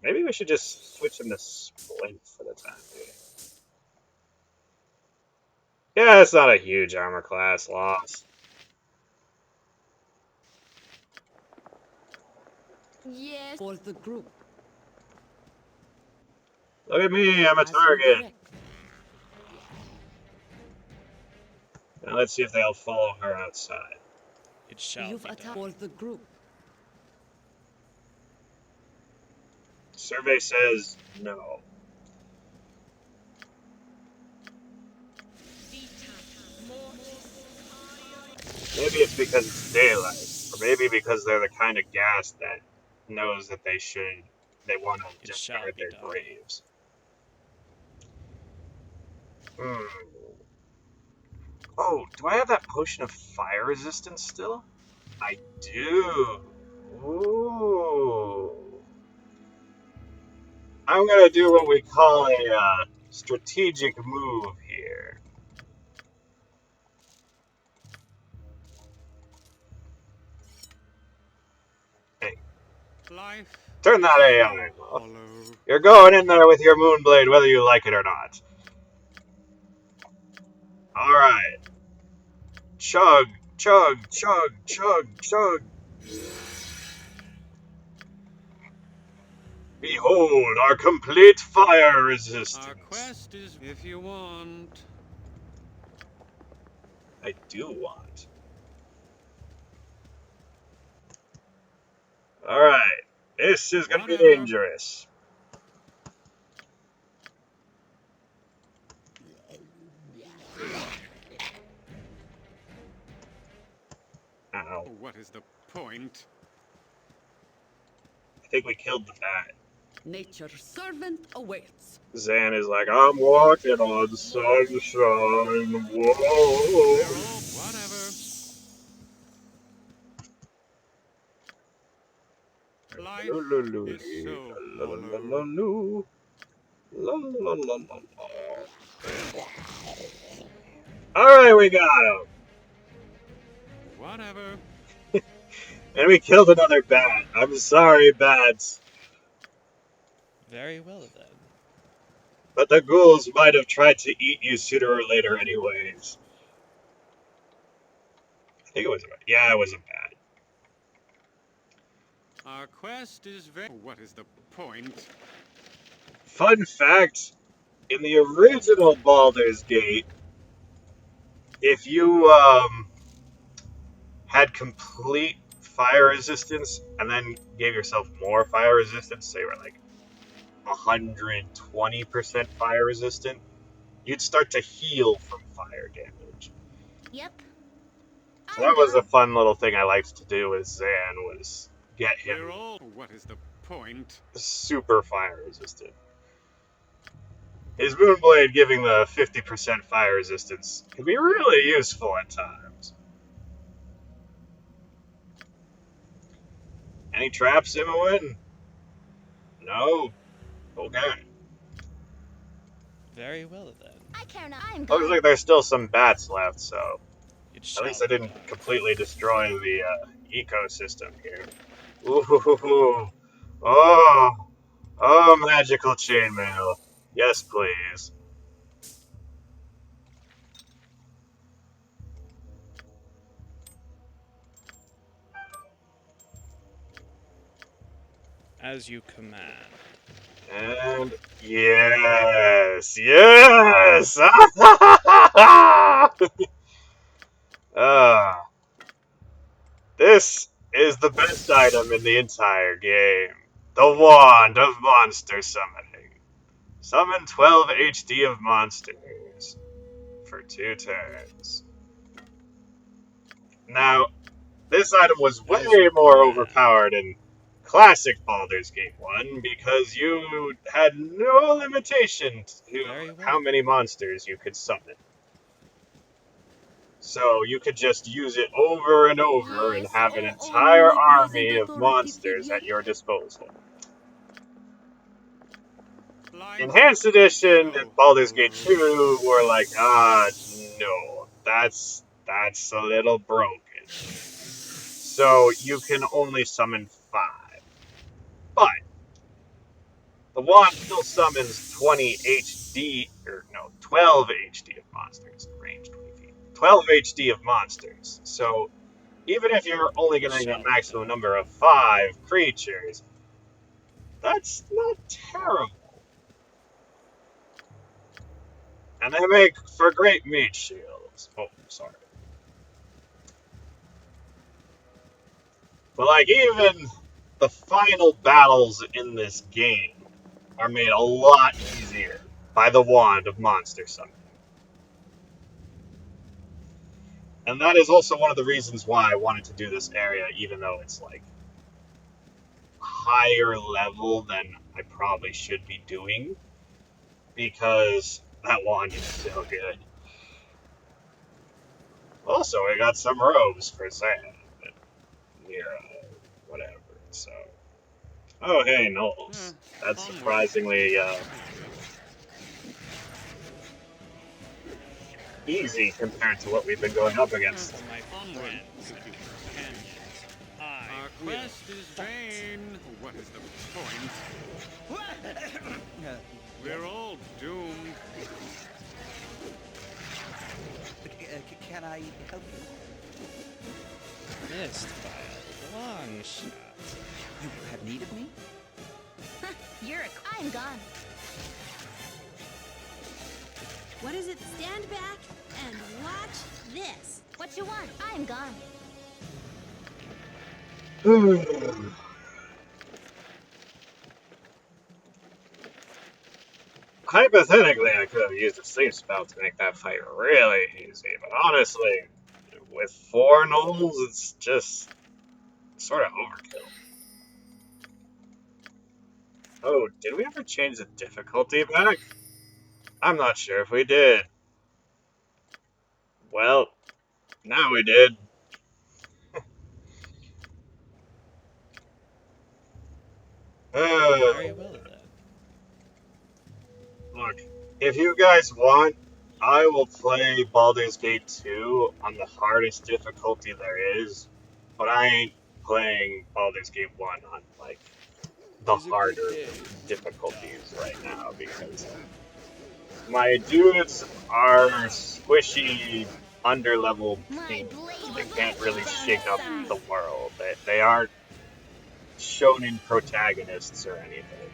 Maybe we should just switch him to Splint for the time being. Yeah, it's not a huge armor class loss. Yes. For the group. Look at me, I'm a As you target. direct. Now let's see if they'll follow her outside. It shall You've be attacked done. for the group. Survey says no. Maybe it's because it's daylight, or maybe because they're the kind of gas that knows that they want to just guard their graves. Oh, do I have that potion of fire resistance still? I do. Ooh. I'm gonna do what we call a strategic move here. Hey, Life turn that is AI so off. hollow. You're going in there with your Moonblade whether you like it or not. Alright. Chug, chug, chug, chug, chug. Behold our complete fire resistance. Our quest is if you want. I do want. Alright. This is gonna be Whatever. dangerous. Ow. What is the point? I think we killed the bat. Nature's servant awaits. Zan is like, I'm walking on sunshine. Whoa. Whatever. Life is so hollow. Alright, we got him. Whatever. And we killed another bat. I'm sorry, bats. Very well then. But the ghouls might have tried to eat you sooner or later anyways. think it was about. Yeah, it wasn't bad. Our quest is very. What is the point? Fun fact: in the original Baldur's Gate, if you had complete fire resistance and then gave yourself more fire resistance, say we're like 120% fire resistant, you'd start to heal from fire damage. Yep. So that I'm was a gone. fun little thing I liked to do with Zan, was get him We're all. What is the point? super fire resistant. His Moonblade giving the 50% fire resistance can be really useful at times. Any traps, Imoen? No? Okay. Very well then. I care not. I'm Looks gone. like there's still some bats left, so It at shall least I be didn't done. completely destroy the ecosystem here. Ooh. Oh. Oh, magical chainmail. Yes, please. As you command. And yes. Yes! Ah. This is the best item in the entire game. The Wand of Monster Summoning. Summon 12 HD of monsters for 2 turns. Now, this item was way As you more command. overpowered in classic Baldur's Gate 1 because you had no limitation to Very well how many monsters you could summon. So you could just use it over and over and Yes, have an o entire omnipresent army of authority monsters figure. at your disposal. Life Enhanced is Edition and so Baldur's Gate hollow. 2 were like, no, that's a little broken. So you can only summon 5. But the wand still summons 20 HD, or no, 12 HD of monsters, range 20 feet. 12 HD of monsters. So even if you're only It getting a shall be maximum done. number of 5 creatures, that's not terrible. And they make for great meat shields. Oh, sorry. But like even the final battles in this game are made a lot easier by the wand of monster summoning. And that is also one of the reasons why I wanted to do this area, even though it's like higher level than I probably should be doing, because that wand is so good. Also, I got some robes for Sam, Mira, whatever. So, oh hey, Knowles. That's Onward. surprisingly easy compared to what we've been going up against. For my Onward. friends and companions, I Our will quest is fight. vain. What is the point? Uh, We're all doomed. can I help you? Missed by a long shot. You have need of me? I'm gone. What is it? Stand back and watch this. What you want? I'm gone. Hypothetically, I could have used the sleep spell to make that fight really easy, but honestly, with 4 Knowles, it's just sort of overkill. Oh, did we ever change the difficulty back? I'm not sure if we did. Well, now we did. Very well then. Look, if you guys want, I will play Baldur's Gate 2 on the hardest difficulty there is, but I ain't playing Baldur's Gate 1 on, like, the Is a good harder day. difficulties right now, because my dudes are squishy underlevel My beings. blade They will can't cut really you down shake to up size. the world. They aren't shonen protagonists or anything.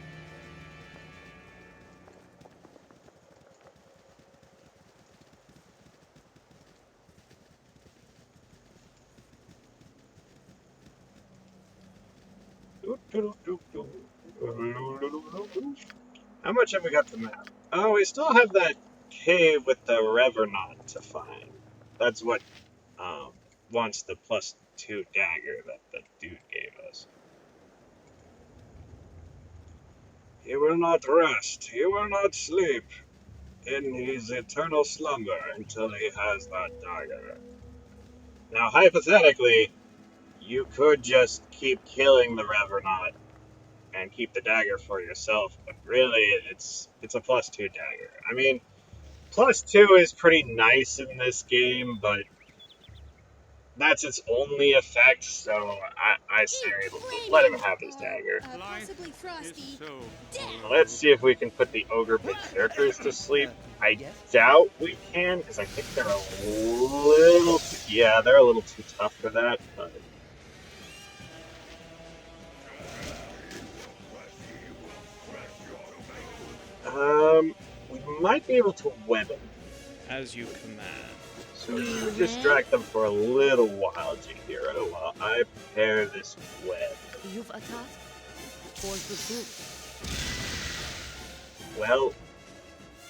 How much have we got to map? Oh, we still have that cave with the Revernaut to find. That's what um, wants the +2 dagger that the dude gave us. He will not rest, he will not sleep in his eternal slumber until he has that dagger. Now, hypothetically, you could just keep killing the Revernaut and keep the dagger for yourself, but really, it's a +2 dagger. I mean, +2 is pretty nice in this game, but that's its only effect, so I say let him have his dagger. Possibly Frosty. So Let's see if we can put the Ogre Berserkers to sleep. I Yes? doubt we can, because I think they're a little too, yeah, they're a little too tough for that, but... We might be able to web them. As you command. So you distract them for a little while, Jahira, while I prepare this web. You've a task for the group. Well,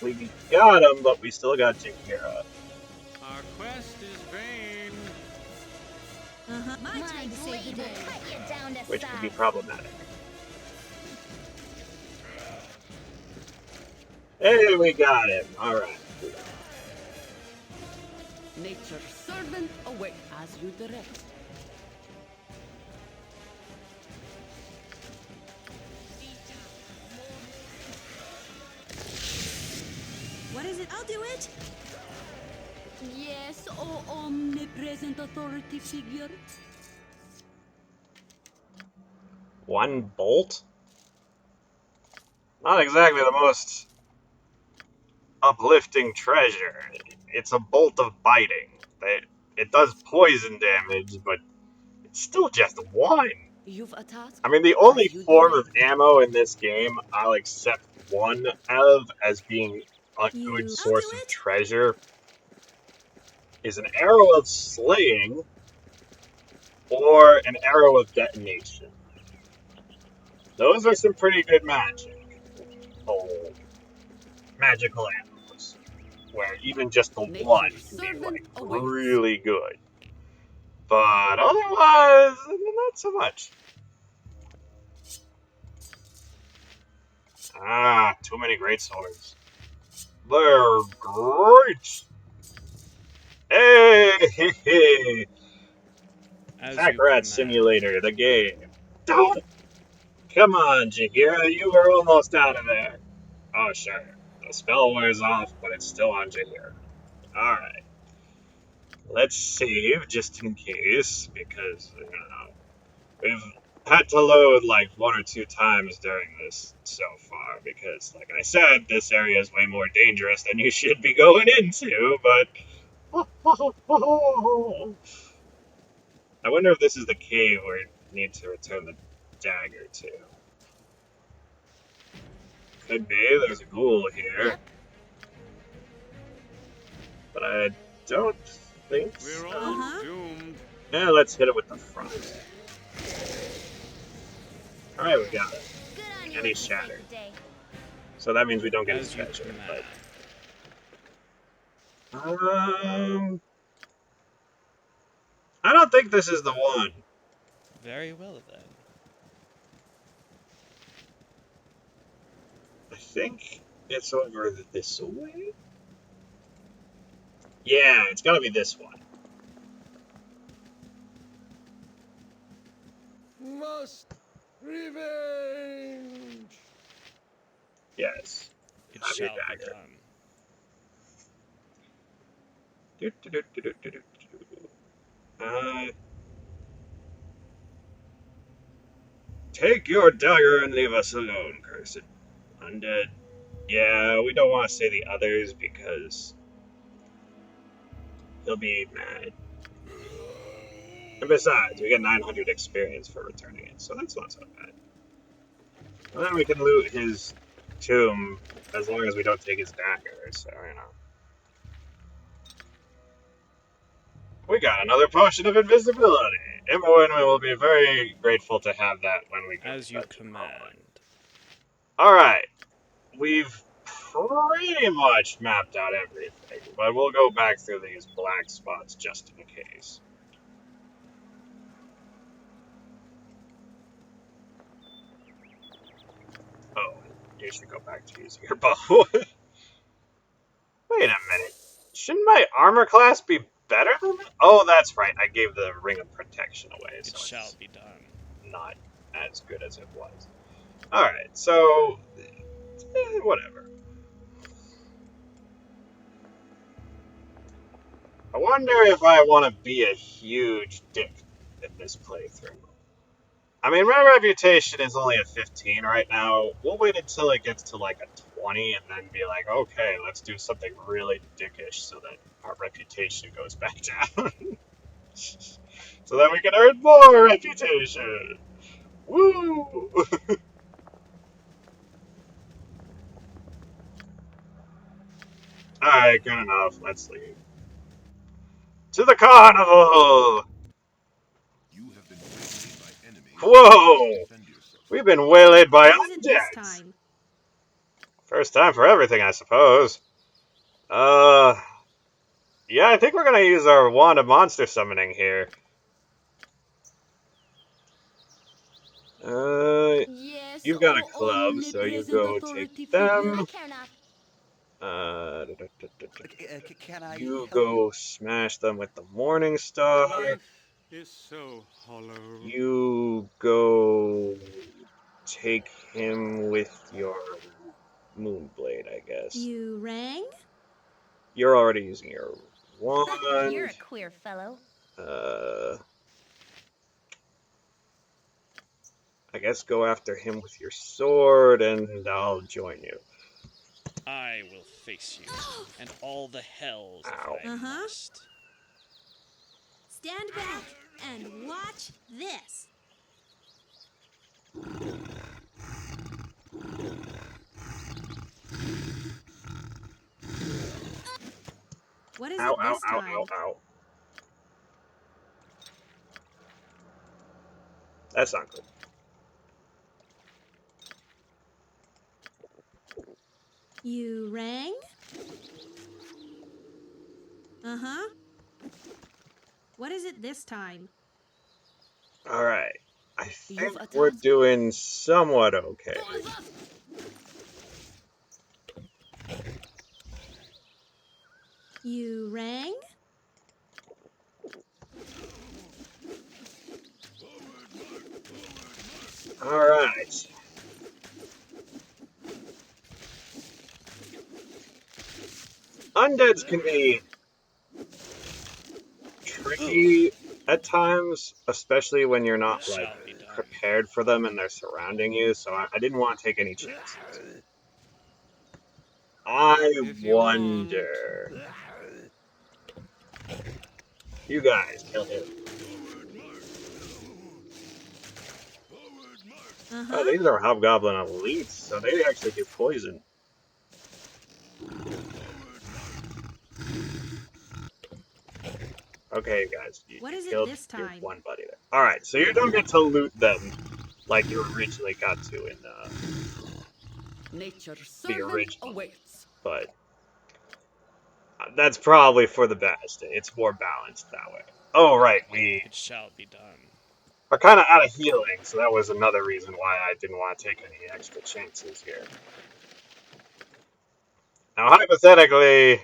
we got him, but we still got Jahira. our quest is vain. My My turn to save the blade will day. cut you down to Which could be size. problematic. Hey, we got him. Alright. Nature's servant away as you direct. What is it? I'll do it. Yes, oh omnipresent authority figure. One bolt? Not exactly the most uplifting treasure. It's a bolt of biting. It does poison damage, but it's still just one. You've a task. I mean, the only As you form direct. of ammo in this game I'll accept one of as being a good I'll source do of it. treasure is an arrow of slaying or an arrow of detonation. Those are some pretty good magic. Oh, magical arrows. Where even just the one can be, like, really good. But otherwise, not so much. Ah, too many great swords. They're great! Hey! As Pack you Rat command. Simulator, the game. Don't! Come on, Jahira, you were almost out of there. Oh, sure. The spell wears off, but it's still on Jahira. Alright. Let's save, just in case, because, you know, we've had to load like 1 or 2 times during this so far, because, like I said, this area is way more dangerous than you should be going into, but... I wonder if this is the cave where you need to return the dagger to. Could be, there's a ghoul here. Yep. But I don't think We're so. all doomed. Yeah, let's hit it with the front. Alright, we got it. Good on you. And he's to save shattered. the day. So that means we don't get his As you treasure. command. But, I don't think this is the one. Very well then. I think it's over this way. Yeah, it's gotta be this one. Must revenge. Yes. It Have your shall be dagger. done. Take your dagger and leave us alone, cursed undead. Yeah, we don't want to say the others because he'll be mad. And besides, we get 900 experience for returning it, so that's not so bad. And then we can loot his tomb as long as we don't take his dagger, so, you know. We got another potion of invisibility. Imbo and we will be very grateful to have that when we go As to you Dungeon Hall. command. Alright. We've pretty much mapped out everything, but we'll go back through these black spots just in case. Oh, you should go back to using your bow. Wait a minute. Shouldn't my armor class be better than that? Oh, that's right. I gave the Ring of Protection away, so It shall it's be done. not as good as it was. Alright, so... whatever. I wonder if I want to be a huge dick in this playthrough. I mean, my reputation is only a 15 right now. We'll wait until it gets to like a 20 and then be like, okay, let's do something really dickish so that our reputation goes back down. So that we can earn more reputation. Woo! Alright, good enough. Let's leave. To the carnival! You have been waylaid by enemies. Whoa! Defend yourself. We've been waylaid by What is it this undeads! time? First time for everything, I suppose. Yeah, I think we're gonna use our wand of monster summoning here. Yes, You've got a O club, so you omnipresent go authority take figure. I them. care not. Can I You help you? go smash them with the Morning Star. Life is so hollow. You go take him with your Moonblade, I guess. You rang? You're already using your You're wand. a queer fellow. I guess go after him with your sword, and I'll join you. I will face you, and all the hells Ow. if I Uh-huh. must. Stand back and watch this. What is Ow, it ow, this ow, time? ow, ow. That's not good. You rang? Uh-huh. What is it this time? Alright. I think You've we're attacked. doing somewhat okay. You rang? Alright. Undeads can be tricky at times, especially when you're not, It like, shall be done. prepared for them and they're surrounding you, so I didn't want to take any chances. I If you want. wonder... You guys, kill him. Oh, Uh-huh. these are Hobgoblin Elites, so they actually do poison. Okay, guys, you What is it killed this your time? one buddy there. Alright, so you don't get to loot them like you originally got to in Nature's the servant original, awaits. but that's probably for the best. It's more balanced that way. Oh, right, we It shall be done. are kind of out of healing, so that was another reason why I didn't want to take any extra chances here. Now, hypothetically,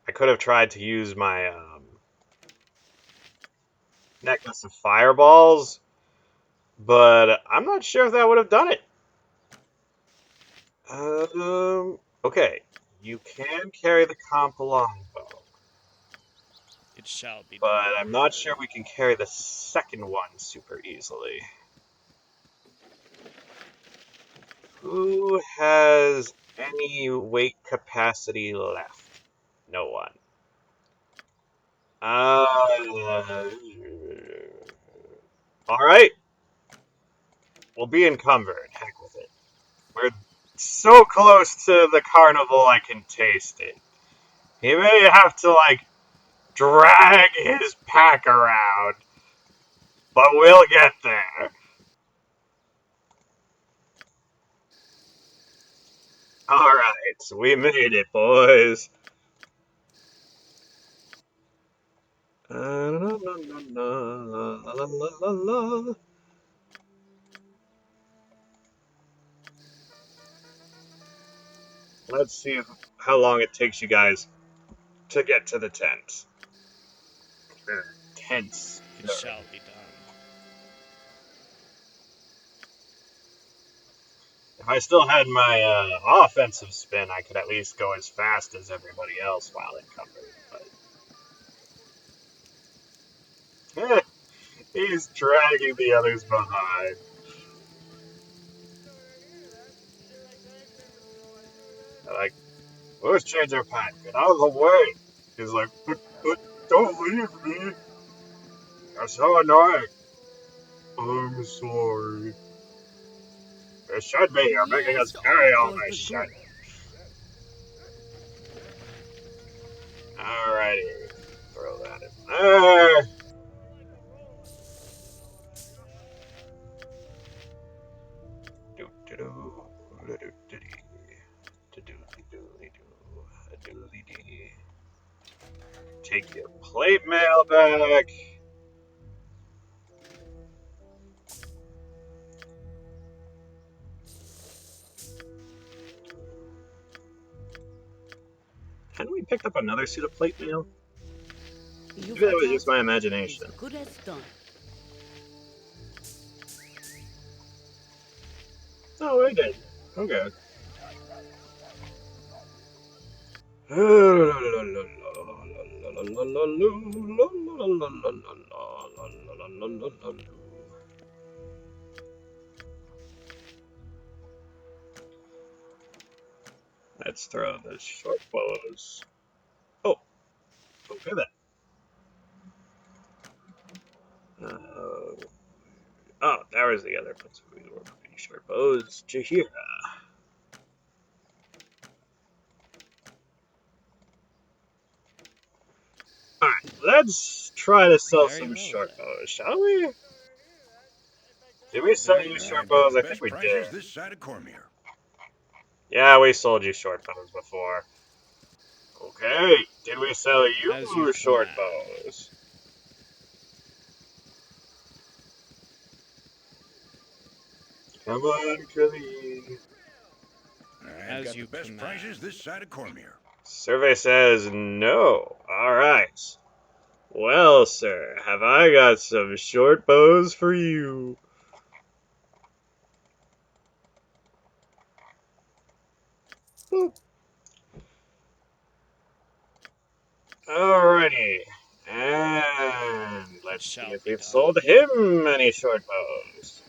I could have tried to use my necklace of fireballs, but I'm not sure if that would have done it. Okay. You can carry the comp longbow, It shall be but done. I'm not sure we can carry the second one super easily. Who has any weight capacity left? No one. Alright. We'll be encumbered. Heck with it. We're so close to the carnival I can taste it. He may have to, like, drag his pack around, but we'll get there. Alright, so we made it, boys. Let's see how long it takes you guys to get to the tents. Tents. It shall be done. If I still had my offensive spin, I could at least go as fast as everybody else while encumbered. But he's dragging the others behind. They're like, let's change our path. Get out of the way. He's like, but don't leave me. You're so annoying. I'm sorry. It should be. You're making us carry all my shit. Alrighty. Throw that in there. Take your plate mail back. Hadn't we picked up another suit of plate mail? Maybe that was just my imagination. Good as done. Oh, we did. Okay. Let's throw the short bows. Oh, okay then. Oh, there was the other place we were pretty short bows. Jahira. Alright, let's try to sell some short bows, shall we? Did we sell you short bows? I think we did. This side of Cormier. Yeah, we sold you short bows before. Okay, did we sell you short bows? Come on, Khalid. I've got the best prices this side of Cormier. Survey says no. Alright. Well, sir, have I got some short bows for you. Boop. Alrighty. And let's see if we've sold him any short bows.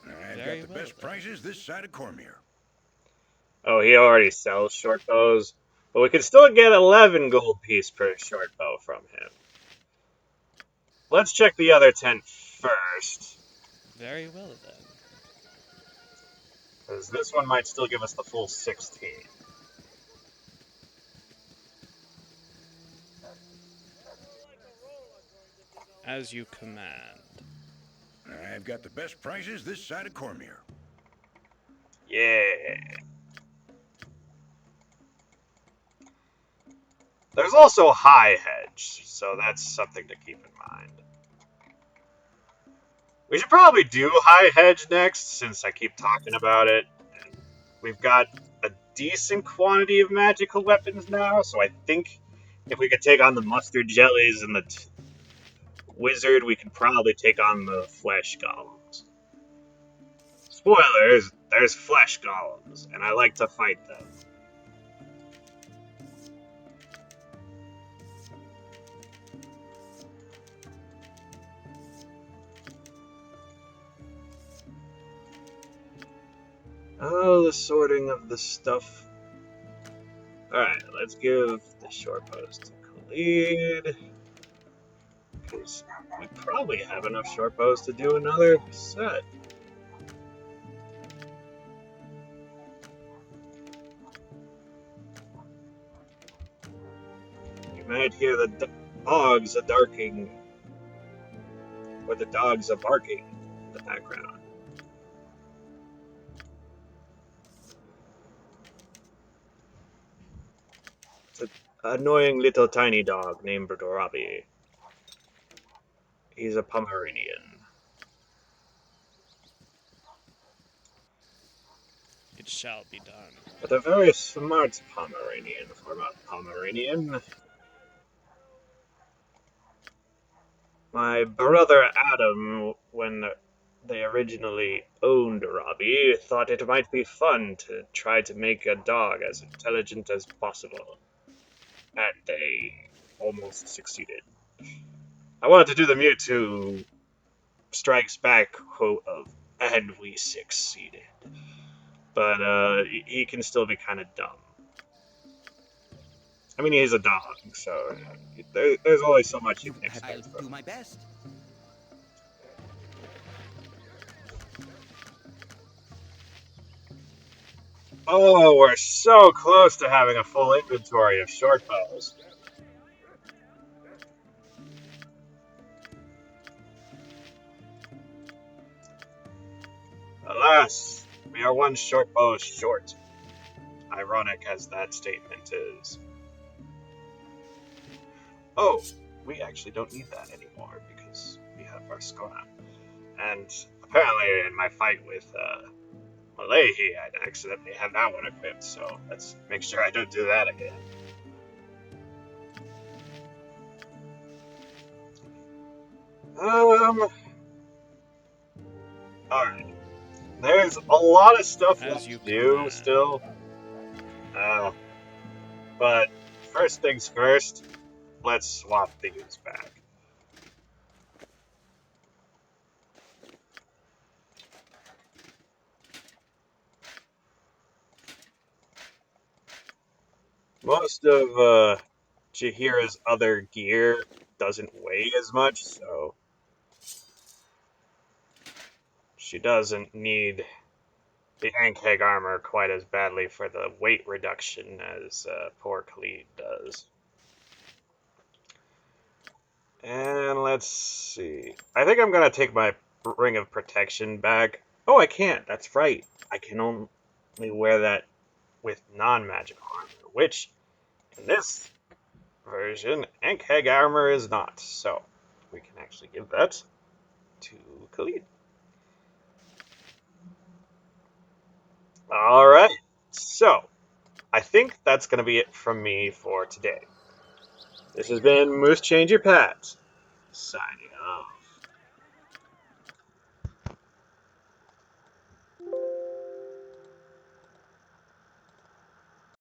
I've got the best prices this side of Cormier. Oh, he already sells short bows. But we can still get 11 gold piece per short bow from him. Let's check the other tent first. Very well then. Because this one might still give us the full 16. As you command. I've got the best prices this side of Cormier. Yeah. There's also high hedge, so that's something to keep in mind. We should probably do high hedge next, since I keep talking about it. And we've got a decent quantity of magical weapons now, so I think if we could take on the mustard jellies and the wizard, we could probably take on the flesh golems. Spoilers, there's flesh golems, and I like to fight them. Oh, the sorting of the stuff. Alright, let's give the short bows to Khalid. lead. Because we probably have enough short bows to do another set. You might hear the dogs a barking, or the dogs a barking in the background. It's an annoying little tiny dog named Robbie. He's a Pomeranian. It shall be done. But a very smart Pomeranian for a Pomeranian. My brother Adam, when they originally owned Robbie, thought it might be fun to try to make a dog as intelligent as possible. And they almost succeeded. I wanted to do the Mewtwo Strikes Back quote of, and we succeeded. But he can still be kind of dumb. I mean, he's a dog, so there's always so much you can I'll expect from do him. my best. Oh, we're so close to having a full inventory of short bows. Alas, we are one short bow short. Ironic as that statement is. Oh, we actually don't need that anymore because we have our Skona. And apparently in my fight with Malahi, I'd accidentally had that one equipped, so let's make sure I don't do that again. Alright. There's a lot of stuff As left you to do command. still. But first things first, let's swap these back. Most of Jahira's other gear doesn't weigh as much, so she doesn't need the Ankheg armor quite as badly for the weight reduction as poor Khalid does. And let's see. I think I'm going to take my Ring of Protection back. Oh, I can't. That's right. I can only wear that with non-magical armor, which in this version, Ankheg armor is not. So we can actually give that to Khalid. Alright, so I think that's going to be it from me for today. This has been Moose Change Your Pads, signing off.